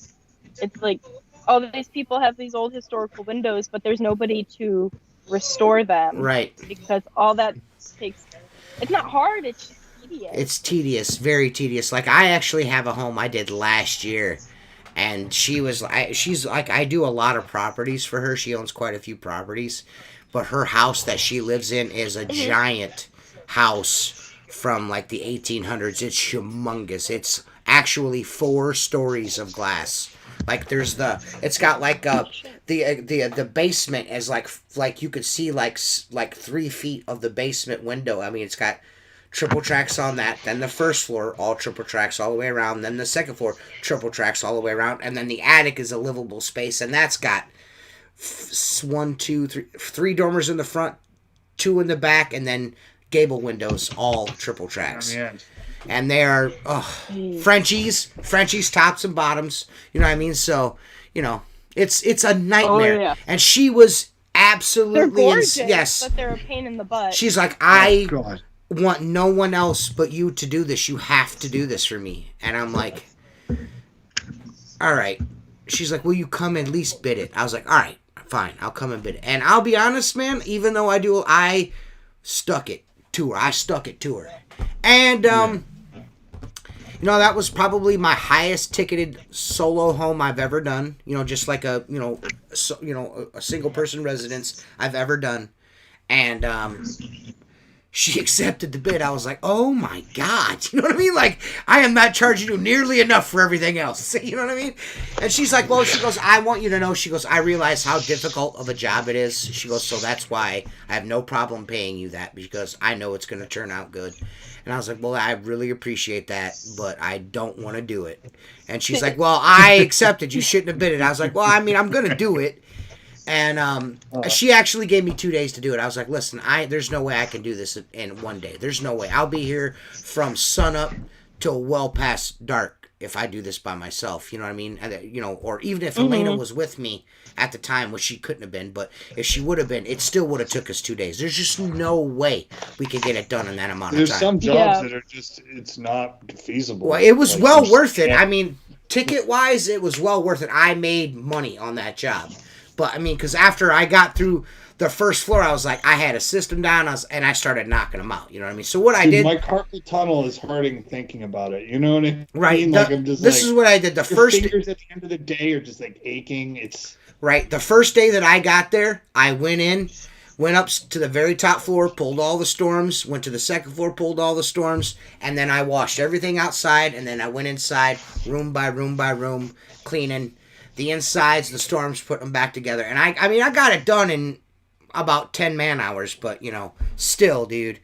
it's like all these people have these old historical windows, but there's nobody to restore them. Right. Because all that takes. It's not hard. It's just tedious. It's tedious, very tedious. Like I actually have a home I did last year, and she's like, I do a lot of properties for her. She owns quite a few properties, but her house that she lives in is a giant house from like the 1800s. It's humongous. It's actually 4 stories of glass. Like it's got like the basement is like you could see like 3 feet of the basement window. I mean, it's got triple tracks on that. Then the first floor, all triple tracks all the way around. Then the second floor, triple tracks all the way around. And then the attic is a livable space, and that's got 1, 2, 3, 3 dormers in the front, 2 in the back, and then gable windows, all triple tracks. And they are Frenchies, tops and bottoms. You know what I mean? So, it's a nightmare. Oh, yeah. And she was absolutely they're gorgeous, yes. But they're a pain in the butt. She's like, I want no one else but you to do this. You have to do this for me. And I'm like, all right. She's like, will you come and at least bid it? I was like, all right, fine. I'll come and bid it. And I'll be honest, man, even though I stuck it to her. And, that was probably my highest ticketed solo home I've ever done. Just like a single person residence I've ever done. And, she accepted the bid. I was like, oh my God. You know what I mean? Like, I am not charging you nearly enough for everything else. You know what I mean? And she's like, well, she goes, I want you to know, she goes, I realize how difficult of a job it is. She goes, so that's why I have no problem paying you that, because I know it's going to turn out good. And I was like, well, I really appreciate that, but I don't want to do it. And she's like, well, I accepted. You shouldn't have bid it. I was like, well, I mean, I'm going to do it. And she actually gave me 2 days to do it. I was like, listen, there's no way I can do this in 1 day. There's no way. I'll be here from sunup till well past dark if I do this by myself. You know what I mean? Or even if Elena was with me at the time, which she couldn't have been, but if she would have been, it still would have took us 2 days. There's just no way we could get it done in that amount of time. There's some jobs that are just, it's not feasible. Well, it was well worth it. I mean, ticket-wise, it was well worth it. I made money on that job. But, I mean, because after I got through the first floor, I was like, I had a system down, and I started knocking them out. You know what I mean? So what I did... My carpal tunnel is hurting thinking about it. You know what I mean? Right. This is what I did. The your first... fingers at the end of the day are just, aching. It's... Right. The first day that I got there, I went up to the very top floor, pulled all the storms, went to the second floor, pulled all the storms, and then I washed everything outside, and then I went inside, room by room by room, cleaning the insides, the storms, put them back together. And I mean, I got it done in about 10 man hours, but, still, dude,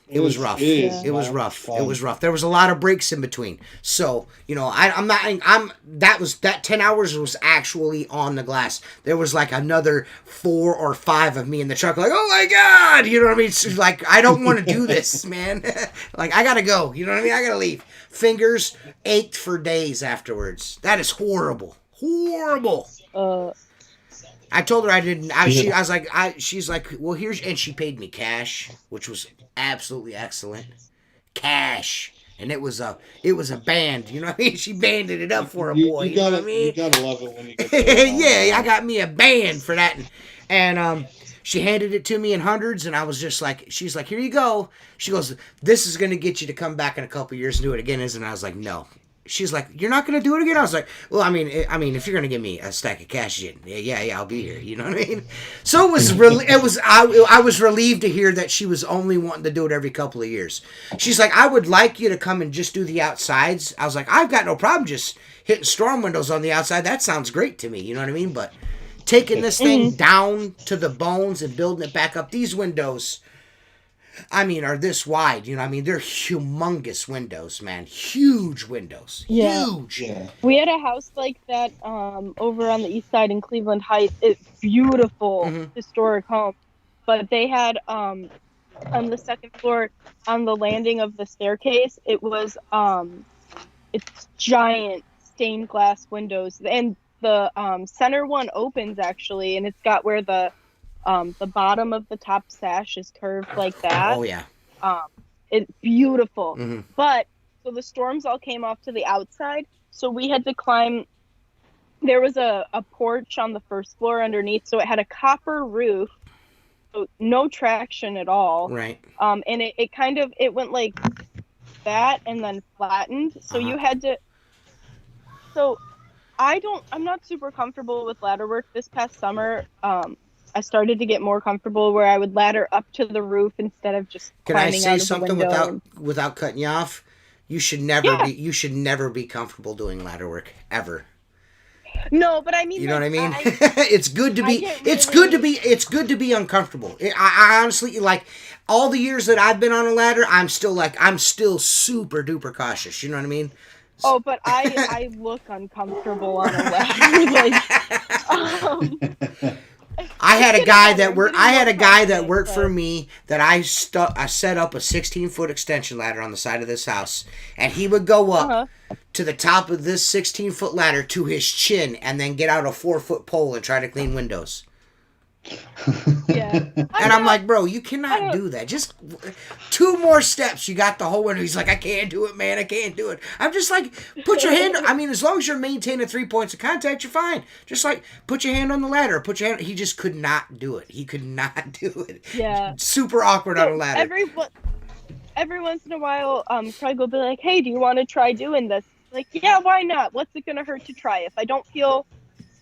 it was rough. It was rough. It was rough. There was a lot of breaks in between. So, that 10 hours was actually on the glass. There was like another 4 or 5 of me in the truck, like, oh my God, you know what I mean? It's like, I don't want to do this, man. Like, I gotta go, you know what I mean? I gotta leave. Fingers ached for days afterwards. That is horrible. Horrible. I told her I didn't. She's like, well, here's, and she paid me cash, which was absolutely excellent. Cash, and it was a band. You know what I mean? She banded it up for a boy. You know what I mean? You gotta love it when you get that. Yeah, I got me a band for that, and she handed it to me in hundreds, and I was just like, she's like, here you go. She goes, this is going to get you to come back in a couple years and do it again, isn't it? I was like, no. She's like, you're not going to do it again? I was like, well, I mean, if you're going to give me a stack of cash, yeah, I'll be here. You know what I mean? So I was relieved to hear that she was only wanting to do it every couple of years. She's like, I would like you to come and just do the outsides. I was like, I've got no problem just hitting storm windows on the outside. That sounds great to me. You know what I mean? But taking this thing down to the bones and building it back up, these windows, I mean, are this wide. You know what I mean? They're humongous windows, man. Huge windows. Yeah. Huge. Yeah. We had a house like that over on the east side in Cleveland Heights. It's beautiful, historic home. But they had on the second floor, on the landing of the staircase, it was it's giant stained glass windows. And the center one opens, actually, and it's got where the bottom of the top sash is curved like that. Oh, yeah. It's beautiful. But, so the storms all came off to the outside, so we had to climb. There was a porch on the first floor underneath, so it had a copper roof, so no traction at all. Right. And it went like that and then flattened, so you had to... So, I'm not super comfortable with ladder work. This past summer, I started to get more comfortable where I would ladder up to the roof instead of just climbing out of the window. Can I say something without cutting you off? You should never be comfortable doing ladder work ever. No, but I mean, you know what I mean? It's good to be good to be uncomfortable. I honestly, like, all the years that I've been on a ladder, I'm still super duper cautious. You know what I mean? Oh, but I look uncomfortable on a ladder. Like, I had a guy that worked for me that I set up a 16-foot extension ladder on the side of this house, and he would go up to the top of this 16-foot ladder to his chin, and then get out a 4-foot pole and try to clean windows. Yeah. And I'm like, bro, you cannot do that. Just 2 more steps, you got the whole window. He's like, I can't do it, man. I can't do it. I'm just like, put your hand. I mean, as long as you're maintaining 3 points of contact, you're fine. Just like, put your hand on the ladder. Put your hand. He just could not do it. He could not do it. Yeah. Super awkward on a ladder. Every once in a while, Craig will be like, hey, do you want to try doing this? Like, yeah, why not? What's it going to hurt to try? If I don't feel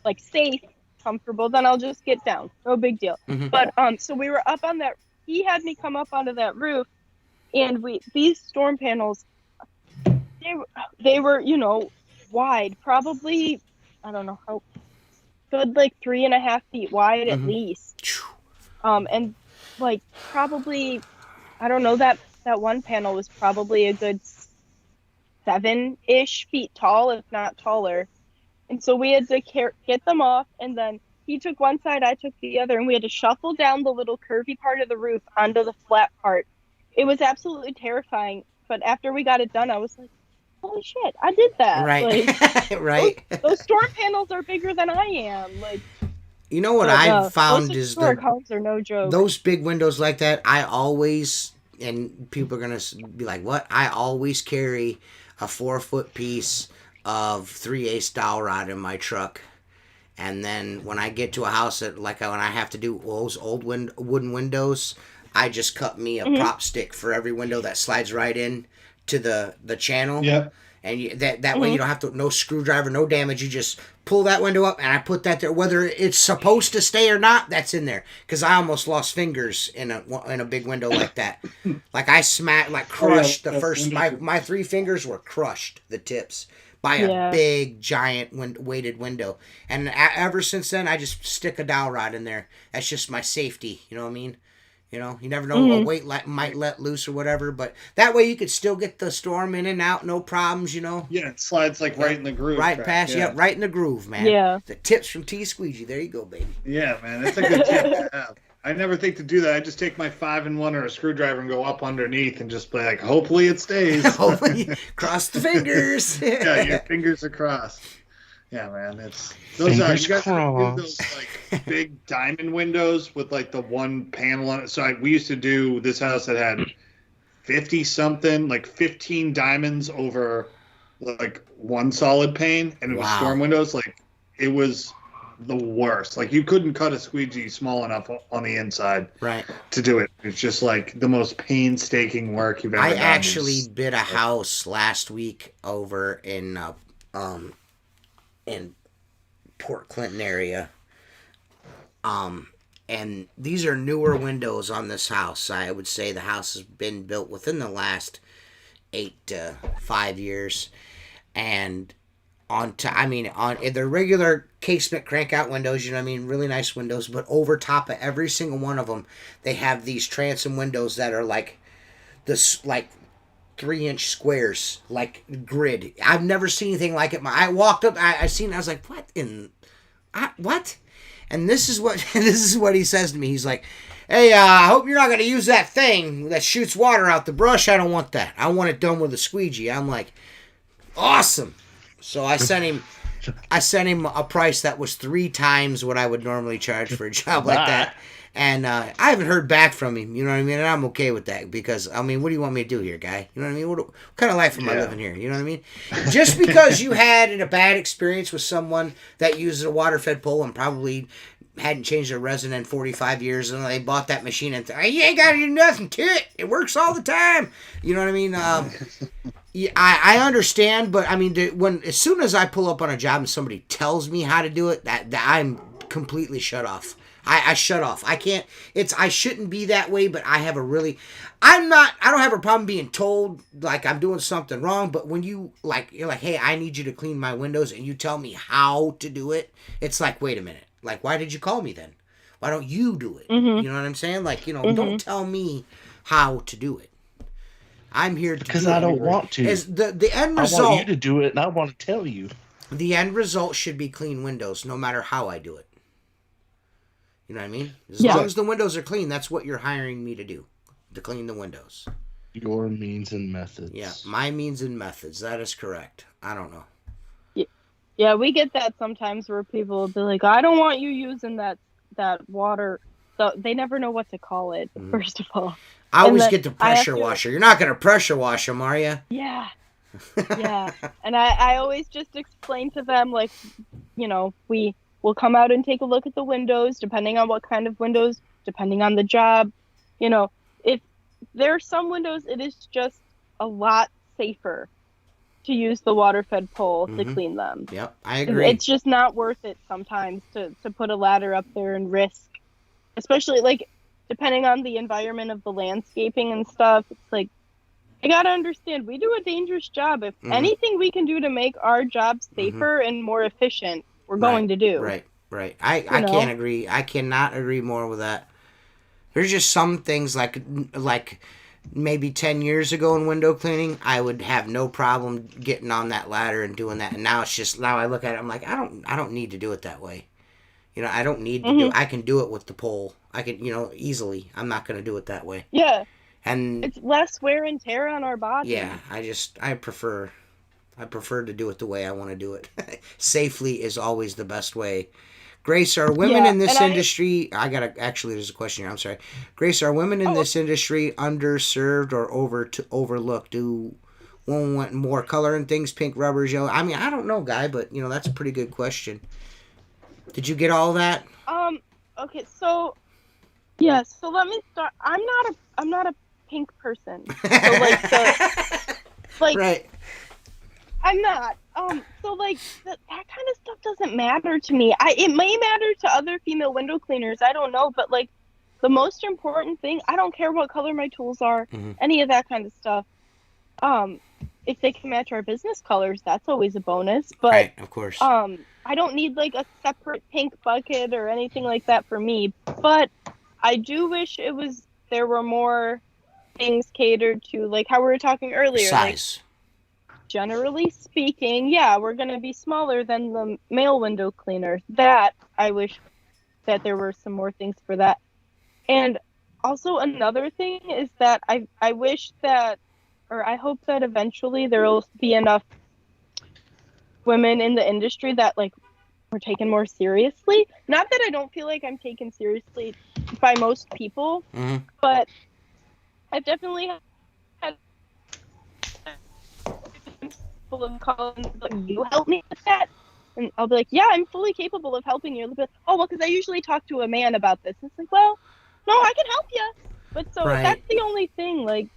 like safe, comfortable, then I'll just get down. No big deal. Mm-hmm. But so we were up on that. He had me come up onto that roof, and these storm panels, they were wide, probably, I don't know how good, like 3.5 feet wide at least. And like probably, I don't know, that one panel was probably a good 7-ish feet tall, if not taller. And so we had to get them off, and then he took one side, I took the other, and we had to shuffle down the little curvy part of the roof onto the flat part. It was absolutely terrifying, but after we got it done, I was like, holy shit, I did that. Right. Like, right. Those storm panels are bigger than I am. Like, you know what I've found those is historic homes are no joke. Those big windows like that, I always, and people are going to be like, what? I always carry a 4-foot piece of 3/8 dowel rod in my truck, and then when I get to a house that, like when I have to do those old wooden windows, I just cut me a prop stick for every window that slides right in to the channel. Yeah. And that way you don't have to, no screwdriver, no damage. You just pull that window up, and I put that there. Whether it's supposed to stay or not, that's in there. Because I almost lost fingers in a big window like that. Like I crushed the first. My 3 fingers were crushed, the tips, by a big, giant weighted window. And ever since then, I just stick a dowel rod in there. That's just my safety. You know what I mean? You know, you never know, a weight might let loose or whatever, but that way you could still get the storm in and out, no problems, you know. Yeah, it slides like right in the groove. Right past, right in the groove, man. Yeah. The tips from Squeegee. There you go, baby. Yeah, man, that's a good tip to have. I never think to do that. I just take my 5-in-1 or a screwdriver and go up underneath and just play like, hopefully it stays. Hopefully, cross the fingers. Yeah, your fingers are crossed. Yeah, man, you guys do those like big diamond windows with like the one panel on it. So we used to do this house that had 50-something, like 15 diamonds over like one solid pane, and it was storm windows. Like it was the worst. Like you couldn't cut a squeegee small enough on the inside, right, to do it. It's just like the most painstaking work you've ever done. I actually bid a house last week over in Port Clinton area. And these are newer windows on this house. I would say the house has been built within the last 8 to 5 years. And on the regular casement crank out windows, you know what I mean, really nice windows, but over top of every single one of them, they have these transom windows that are like this, like 3-inch squares, like grid. I've never seen anything like it. I walked up, I seen it, I was like, what? And this is what he says to me. He's like, hey, I hope you're not going to use that thing that shoots water out the brush. I don't want that. I want it done with a squeegee. I'm like, awesome. So I sent him a price that was 3 times what I would normally charge for a job like that. And I haven't heard back from him, you know what I mean? And I'm okay with that because, I mean, what do you want me to do here, guy? You know what I mean? What kind of life am I living here? You know what I mean? Just because you had a bad experience with someone that uses a water-fed pole and probably hadn't changed their resin in 45 years and they bought that machine and you ain't got to do nothing to it. It works all the time. You know what I mean? Yeah, I understand, but I mean, as soon as I pull up on a job and somebody tells me how to do it, that I'm completely shut off. I shut off. I can't. I shouldn't be that way, but I don't have a problem being told like I'm doing something wrong. But when you're like, hey, I need you to clean my windows, and you tell me how to do it, it's like, wait a minute. Like, why did you call me then? Why don't you do it? Mm-hmm. You know what I'm saying? Like, don't tell me how to do it. I'm here to because do I it. don't want to. Is the end result? I want you to do it, and I want to tell you. The end result should be clean windows, no matter how I do it. You know what I mean? As long as the windows are clean, that's what you're hiring me to do, to clean the windows. Your means and methods. Yeah, my means and methods. That is correct. I don't know. Yeah, we get that sometimes where people will be like, I don't want you using that water. So they never know what to call it, first of all. I always get the pressure washer. You're not going to pressure wash them, are you? Yeah. Yeah. And I always just explain to them, like, you know, we will come out and take a look at the windows, depending on what kind of windows, depending on the job. You know, if there are some windows, it is just a lot safer to use the water-fed pole to clean them. Yep, I agree. It's just not worth it sometimes to put a ladder up there and risk, especially, like, depending on the environment of the landscaping and stuff. It's like, I gotta understand, we do a dangerous job. If anything we can do to make our job safer and more efficient, we're going to do. Right. I can't agree. I cannot agree more with that. There's just some things like maybe 10 years ago in window cleaning, I would have no problem getting on that ladder and doing that. And now it's just, now I look at it, I'm like, I don't need to do it that way. You know, I don't need to do it. I can do it with the pole. I can, you know, easily. I'm not going to do it that way. Yeah. And it's less wear and tear on our body. Yeah, I prefer to do it the way I want to do it. Safely is always the best way. Grace, are women in this industry... there's a question here. I'm sorry. Grace, are women in this industry underserved or overlooked? Do one want more color in things, pink rubbers, yellow? I mean, I don't know, Guy, but, you know, that's a pretty good question. Did you get all that? Okay, so... Yeah, so let me start. I'm not a pink person. So, right. I'm not. So, like, that kind of stuff doesn't matter to me. It may matter to other female window cleaners. I don't know. But, like, the most important thing, I don't care what color my tools are, any of that kind of stuff. If they can match our business colors, that's always a bonus. But, right, of course. I don't need, like, a separate pink bucket or anything like that for me. But I do wish there were more things catered to, like how we were talking earlier. Size. Like, generally speaking, yeah, we're going to be smaller than the male window cleaners. That, I wish that there were some more things for that. And also another thing is that I wish that, or I hope that eventually there will be enough women in the industry that, like, we're taken more seriously. Not that I don't feel like I'm taken seriously by most people, but I've definitely had people of calling, like, you help me with that, and I'll be like, yeah, I'm fully capable of helping you. But because I usually talk to a man about this. It's like, well, no, I can help you, but that's the only thing. Like,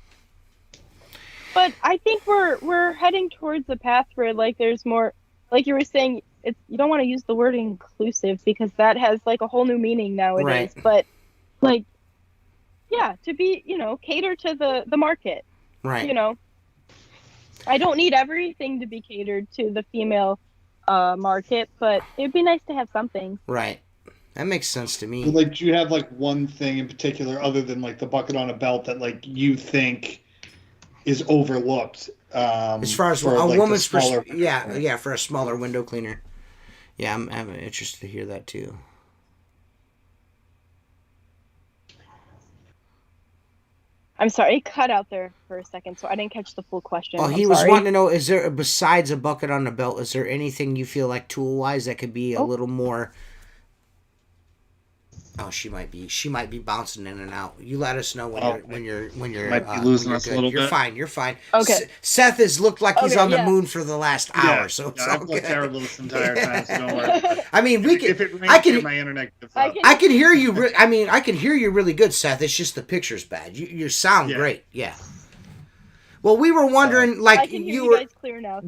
but I think we're heading towards a path where, like, there's more, like you were saying. You don't want to use the word inclusive because that has, like, a whole new meaning nowadays. Right. But, like, yeah, to be, you know, cater to the market. Right. You know, I don't need everything to be catered to the female market, but it'd be nice to have something. Right. That makes sense to me. Like, do you have, like, one thing in particular other than, like, the bucket on a belt that, like, you think is overlooked? As far as for, a like, woman's smaller... for a smaller window cleaner. Yeah, I'm interested to hear that too. I'm sorry, it cut out there for a second, so I didn't catch the full question. Oh, he was wanting to know, is there, besides a bucket on the belt, is there anything you feel like tool-wise that could be a little more... Oh, she might be bouncing in and out. You let us know when you're might be losing us a little bit. You're fine. Okay. Seth has looked like he's on the moon for the last hour, so it's I've okay. looked terrible this entire time, so don't worry. I mean, my internet gives up. I can hear you. I can hear you really good, Seth. It's just the picture's bad. You sound great. Yeah. Well, we were wondering, like, I can hear you guys clear now.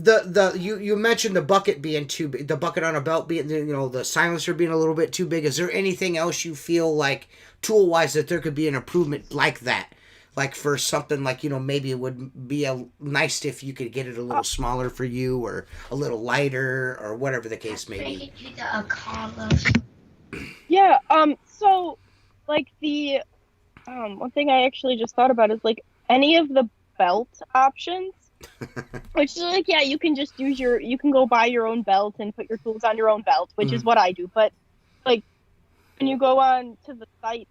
You mentioned the bucket being too big, the bucket on a belt being, you know, the silencer being a little bit too big. Is there anything else you feel like tool wise that there could be an improvement like that? Like for something like, you know, maybe it would be nice if you could get it a little smaller for you or a little lighter or whatever the case may be. Yeah. So, like, the one thing I actually just thought about is, like, any of the belt options. Which is like, yeah, you can just you can go buy your own belt and put your tools on your own belt, which is what I do. But like when you go on to the sites,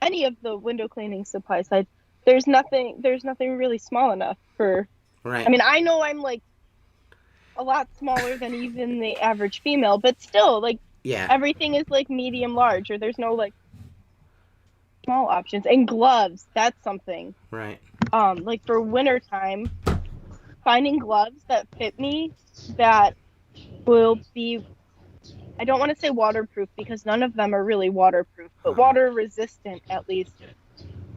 any of the window cleaning supply sites, there's nothing really small enough for. Right. I mean, I know I'm like a lot smaller than even the average female, but still, like, everything is like medium large, or there's no like small options. And gloves, that's something. Right. Like for winter time, finding gloves that fit me that will be, I don't want to say waterproof because none of them are really waterproof, but water resistant at least.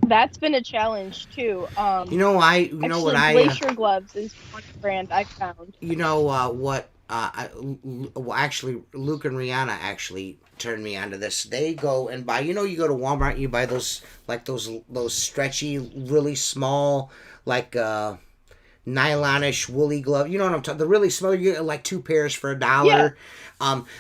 That's been a challenge too. Glacier gloves is one brand I found. You know what? Actually, Luke and Rihanna actually turned me onto this. They go and buy. You go to Walmart, you buy those stretchy, really small, like nylonish woolly gloves. You know what I'm talking? The really small. You get like 2 pairs for $1. Yeah.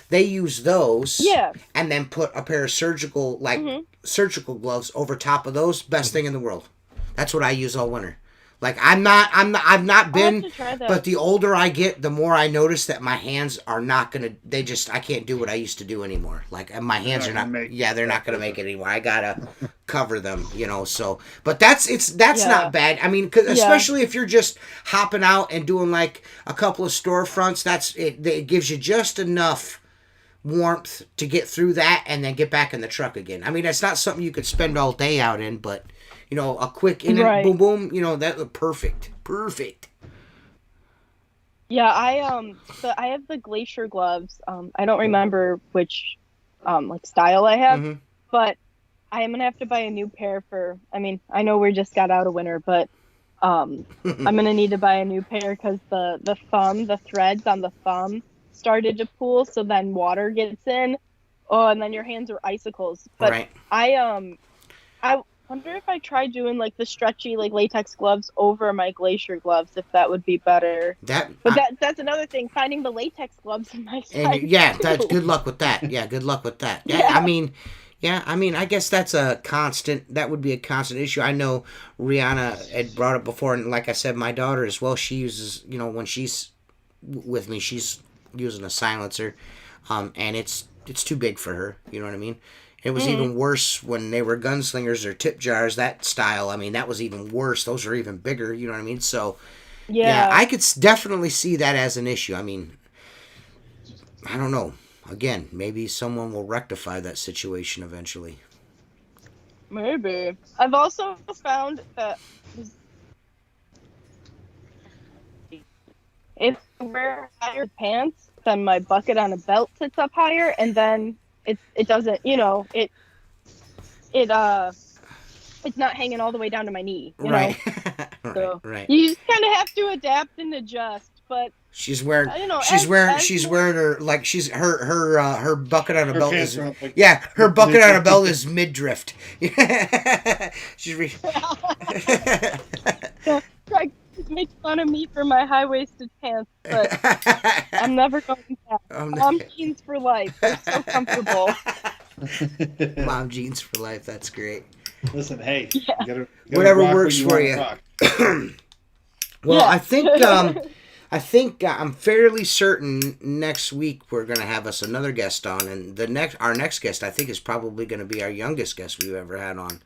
They use those. Yeah. And then put a pair of surgical gloves over top of those. Best thing in the world. That's what I use all winter. Like I've not been, but the older I get, the more I notice that my hands are not gonna. I can't do what I used to do anymore. Like my hands are not. They're not gonna make it anymore. I gotta cover them, So, but that's not bad. I mean, especially if you're just hopping out and doing like a couple of storefronts, it gives you just enough warmth to get through that and then get back in the truck again. I mean, it's not something you could spend all day out in, but. A quick in and boom, boom. That was perfect. Yeah, I have the Glacier gloves. I don't remember which style I have, but I am gonna have to buy a new pair for. I mean, I know we just got out of winter, but I'm gonna need to buy a new pair because the threads on the thumb started to pool, so then water gets in. Oh, and then your hands are icicles. But I wonder if I tried doing like the stretchy like latex gloves over my Glacier gloves, if that would be better. That's another thing, finding the latex gloves in my size. That's good luck with that. Yeah, good luck with that. I mean, I guess that would be a constant issue. I know Rihanna had brought it before, and like I said, my daughter as well, she uses, when she's with me, she's using a silencer, and it's too big for her, you know what I mean? It was even worse when they were gunslingers or tip jars, that style. I mean, that was even worse. Those are even bigger, you know what I mean? So, I could definitely see that as an issue. I mean, I don't know. Again, maybe someone will rectify that situation eventually. Maybe. I've also found that if I wear higher pants, then my bucket on a belt sits up higher, and then it doesn't, it's not hanging all the way down to my knee, you know? So you just kind of have to adapt and adjust, but she's wearing her, like, her bucket on a belt is, her bucket on a belt is midriff. She's Craig make fun of me for my high-waisted pants, but I'm never going back. Mom jeans for life. They're so comfortable. Mom jeans for life. That's great. Listen, hey, you gotta whatever works for you. Well, I think I'm fairly certain next week we're gonna have us another guest on, and our next guest I think is probably gonna be our youngest guest we've ever had on.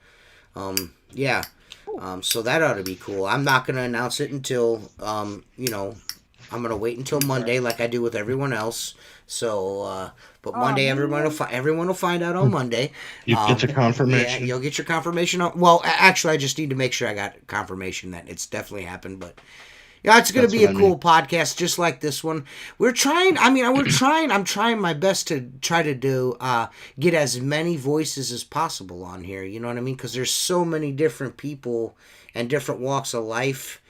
So that ought to be cool. I'm not going to announce it until, I'm going to wait until Monday like I do with everyone else. So, but Monday everyone will find out on Monday. You get your confirmation. Yeah, you'll get your confirmation. Well, actually, I just need to make sure I got confirmation that it's definitely happened. But it's going to be a cool podcast, just like this one. I'm trying my best to try to get as many voices as possible on here. You know what I mean? Because there's so many different people and different walks of life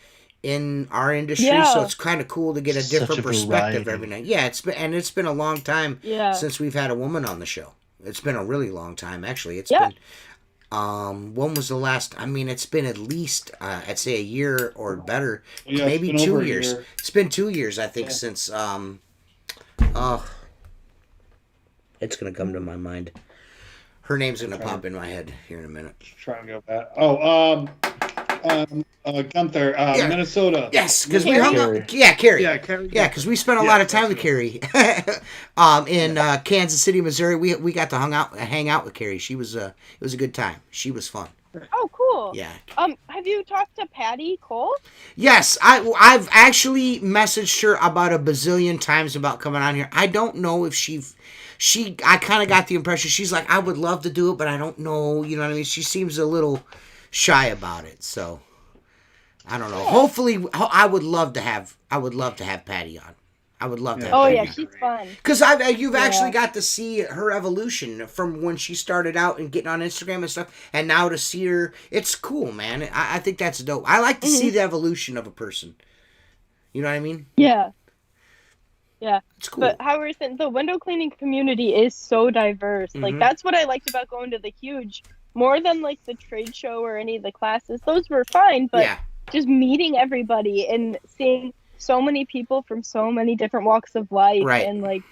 in our industry, so it's kind of cool to get a different perspective every night. Yeah, it's been a long time since we've had a woman on the show. It's been a really long time, actually. It's been. When was the last? I mean, it's been at least I'd say a year or better, maybe 2 years. It's been 2 years, I think, since it's gonna come to my mind. Her name's gonna pop in my head here in a minute. Trying to go back. Gunther, Yeah. Minnesota. Yes, because we hung out. Yeah, Carrie. Yeah, Carrie. Yeah, because we spent a lot of time with Carrie. In Kansas City, Missouri, we got to hang out with Carrie. It was a good time. She was fun. Oh, cool. Yeah. Have you talked to Patty Cole? Yes, I've actually messaged her about a bazillion times about coming on here. I don't know if I kind of got the impression she's like, I would love to do it, but I don't know. You know what I mean? She seems a little shy about it. So I don't know. Yeah. Hopefully, I would love to have Patty on. I would love to have Patty on. She's fun. Because you've actually got to see her evolution from when she started out and getting on Instagram and stuff, and now to see her. It's cool, man. I think that's dope. I like to see the evolution of a person. You know what I mean? Yeah. Yeah. It's cool. But how we're saying, the window cleaning community is so diverse. Mm-hmm. Like, that's what I liked about going to the Huge. More than, like, the trade show or any of the classes. Those were fine, but just meeting everybody and seeing so many people from so many different walks of life, right? And like,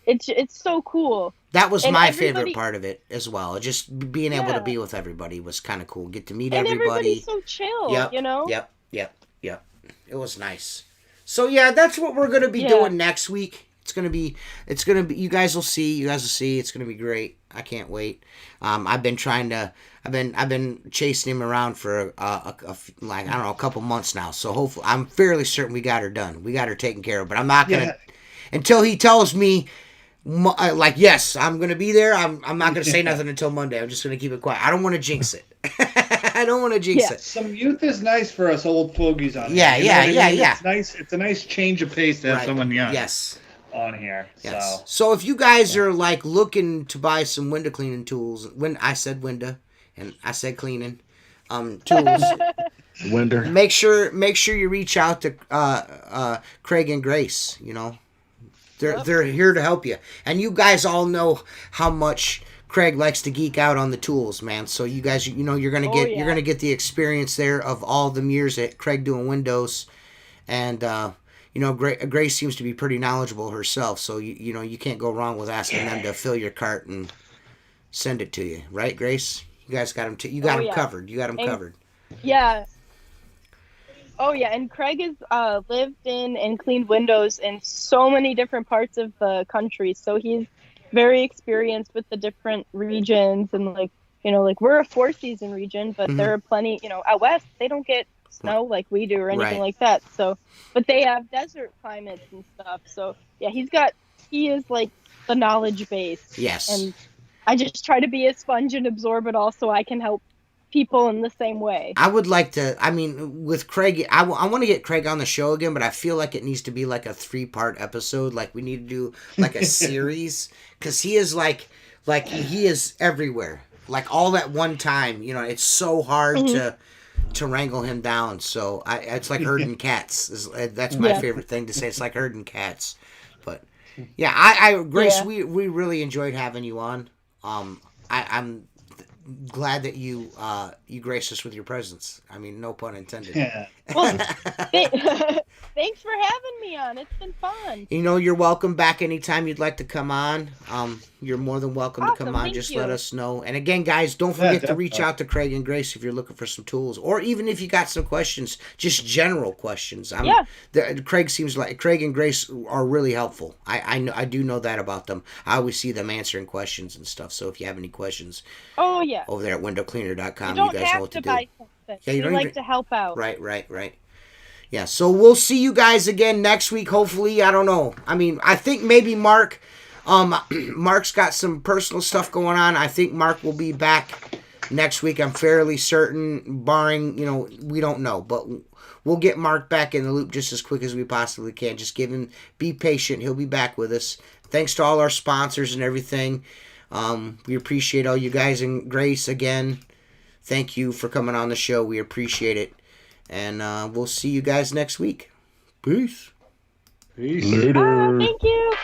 it's so cool. That was my favorite part of it as well. Just being able to be with everybody was kind of cool. Get to meet everybody. Everybody's so chill, you know. Yep. It was nice. So yeah, that's what we're gonna be doing next week. It's gonna be. You guys will see. It's gonna be great. I can't wait. I've been chasing him around for a couple months now. So hopefully, I'm fairly certain we got her done. We got her taken care of. But I'm not gonna until he tells me, like, yes, I'm gonna be there. I'm not gonna say nothing until Monday. I'm just gonna keep it quiet. I don't want to jinx it. I don't want to jinx it. Some youth is nice for us old fogies on here. Yeah. It's nice. It's a nice change of pace to have someone young. Yes. On here. Yes. So if you guys are like looking to buy some window cleaning tools, when I said window and I said cleaning tools, window. Make sure you reach out to Craig and Grace. You know, they're here to help you, and you guys all know how much Craig likes to geek out on the tools, man. So you guys, you're gonna get the experience there of all the years at Craig doing windows, and. Grace seems to be pretty knowledgeable herself, so you can't go wrong with asking them to fill your cart and send it to you, right, Grace? You guys got them. You got them covered. You got them covered. Yeah. Oh yeah, and Craig has lived in and cleaned windows in so many different parts of the country, so he's very experienced with the different regions, and like we're a 4-season region, but there are plenty. Out west they don't get snow like we do or anything like that, so but they have desert climates and stuff, so he is like the knowledge base. Yes. And I just try to be a sponge and absorb it all so I can help people in the same way. I would like to, with Craig, I want to get Craig on the show again, but I feel like it needs to be like a 3-part episode. Like we need to do like a series, because he is like he is everywhere, like all at one time. It's so hard to wrangle him down. So it's like herding cats. That's my favorite thing to say. It's like herding cats. But yeah, Grace, we really enjoyed having you on. I'm glad that you graced us with your presence. No pun intended. Yeah. Well, thanks for having me on. It's been fun. You're welcome back anytime you'd like to come on. You're more than welcome to come on. Just let us know. And again, guys, don't forget to reach out to Craig and Grace if you're looking for some tools, or even if you got some questions, just general questions. Craig and Grace are really helpful. I do know that about them. I always see them answering questions and stuff. So if you have any questions, over there at windowcleaner.com, you guys know what to do. Buy something. We like to help out. Right. Yeah, so we'll see you guys again next week, hopefully. I don't know. I think maybe Mark, Mark's got some personal stuff going on. I think Mark will be back next week. I'm fairly certain, barring, we don't know. But we'll get Mark back in the loop just as quick as we possibly can. Just be patient. He'll be back with us. Thanks to all our sponsors and everything. We appreciate all you guys, and Grace, again, thank you for coming on the show. We appreciate it. And we'll see you guys next week. Peace. Later. Thank you.